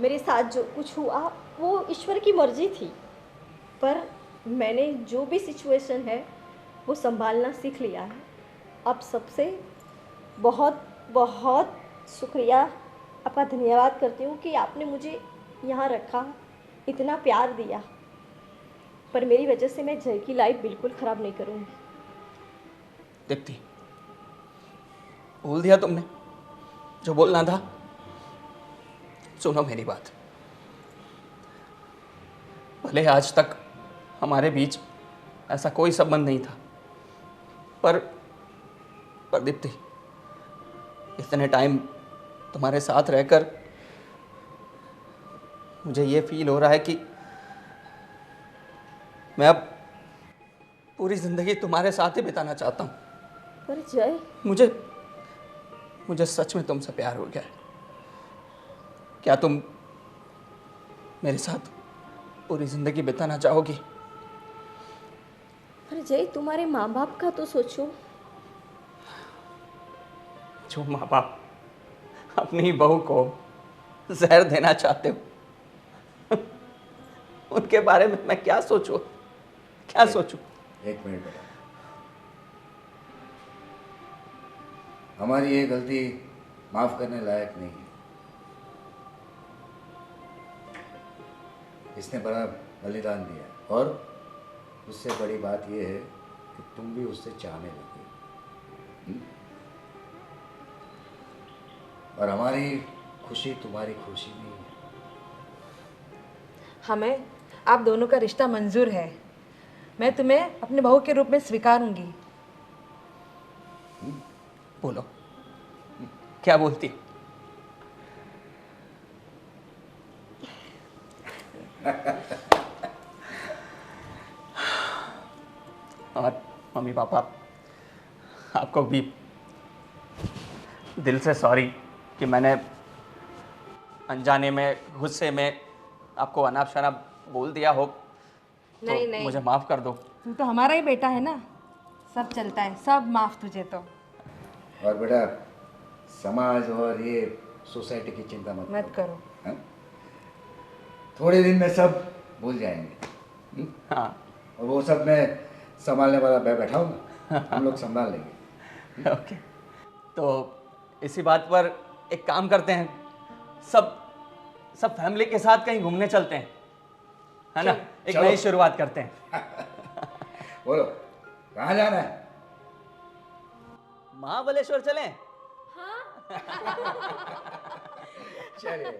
मेरे साथ जो कुछ हुआ वो ईश्वर की मर्जी थी, पर मैंने जो भी सिचुएशन है वो संभालना सीख लिया है। आप सबसे बहुत बहुत शुक्रिया, आपका धन्यवाद करती हूँ कि आपने मुझे यहाँ रखा, इतना प्यार दिया। पर मेरी वजह से मैं जय की लाइफ बिल्कुल ख़राब नहीं करूँगी। दीप्ति, बोल दिया तुमने जो बोलना था। सुनो मेरी बात, भले आज तक हमारे बीच ऐसा कोई संबंध नहीं था, पर दीप्ति, इतने टाइम तुम्हारे साथ रहकर मुझे ये फील हो रहा है कि मैं अब पूरी ज़िंदगी तुम्हारे साथ ही बिताना चाहता हूँ। पर जय, मुझे सच में तुमसे प्यार हो गया है। क्या तुम मेरे साथ पूरी ज़िंदगी बिताना चाहोगी? पर जय, तुम्हारे माँ बाप का तो सोचो। जो माँ बाप अपनी बहू को जहर देना चाहते हो, उनके बारे में मैं क्या सोचूं? एक मिनट बेटा, हमारी ये गलती माफ करने लायक नहीं है। इसने बड़ा बलिदान दिया और उससे बड़ी बात यह है कि तुम भी उससे चाहने लगे। और हमारी खुशी तुम्हारी खुशी नहीं है। हमें आप दोनों का रिश्ता मंजूर है। मैं तुम्हें अपने बहू के रूप में स्वीकारूंगी। बोलो, क्या बोलती हो? और मम्मी पापा, आपको भी दिल से सॉरी कि मैंने अनजाने में, गुस्से में आपको अनाप शनाप बोल दिया हो। नहीं तो नहीं, मुझे माफ़ कर दो। तू तो हमारा ही बेटा है ना, सब चलता है, सब माफ तुझे तो। और बेटा, समाज और ये सोसाइटी की चिंता मत करो। हाँ? थोड़े दिन में सब भूल जाएंगे। हाँ, और वो सब मैं संभालने वाला मैं बैठा हूँ ना, हम लोग संभाल लेंगे। ओके, तो इसी बात पर एक काम करते हैं, सब फैमिली के साथ कहीं घूमने चलते हैं, है ना? एक चलो। नई शुरुआत करते हैं। बोलो, कहाँ जाना है? महाबलेश्वर चलें? चलिए।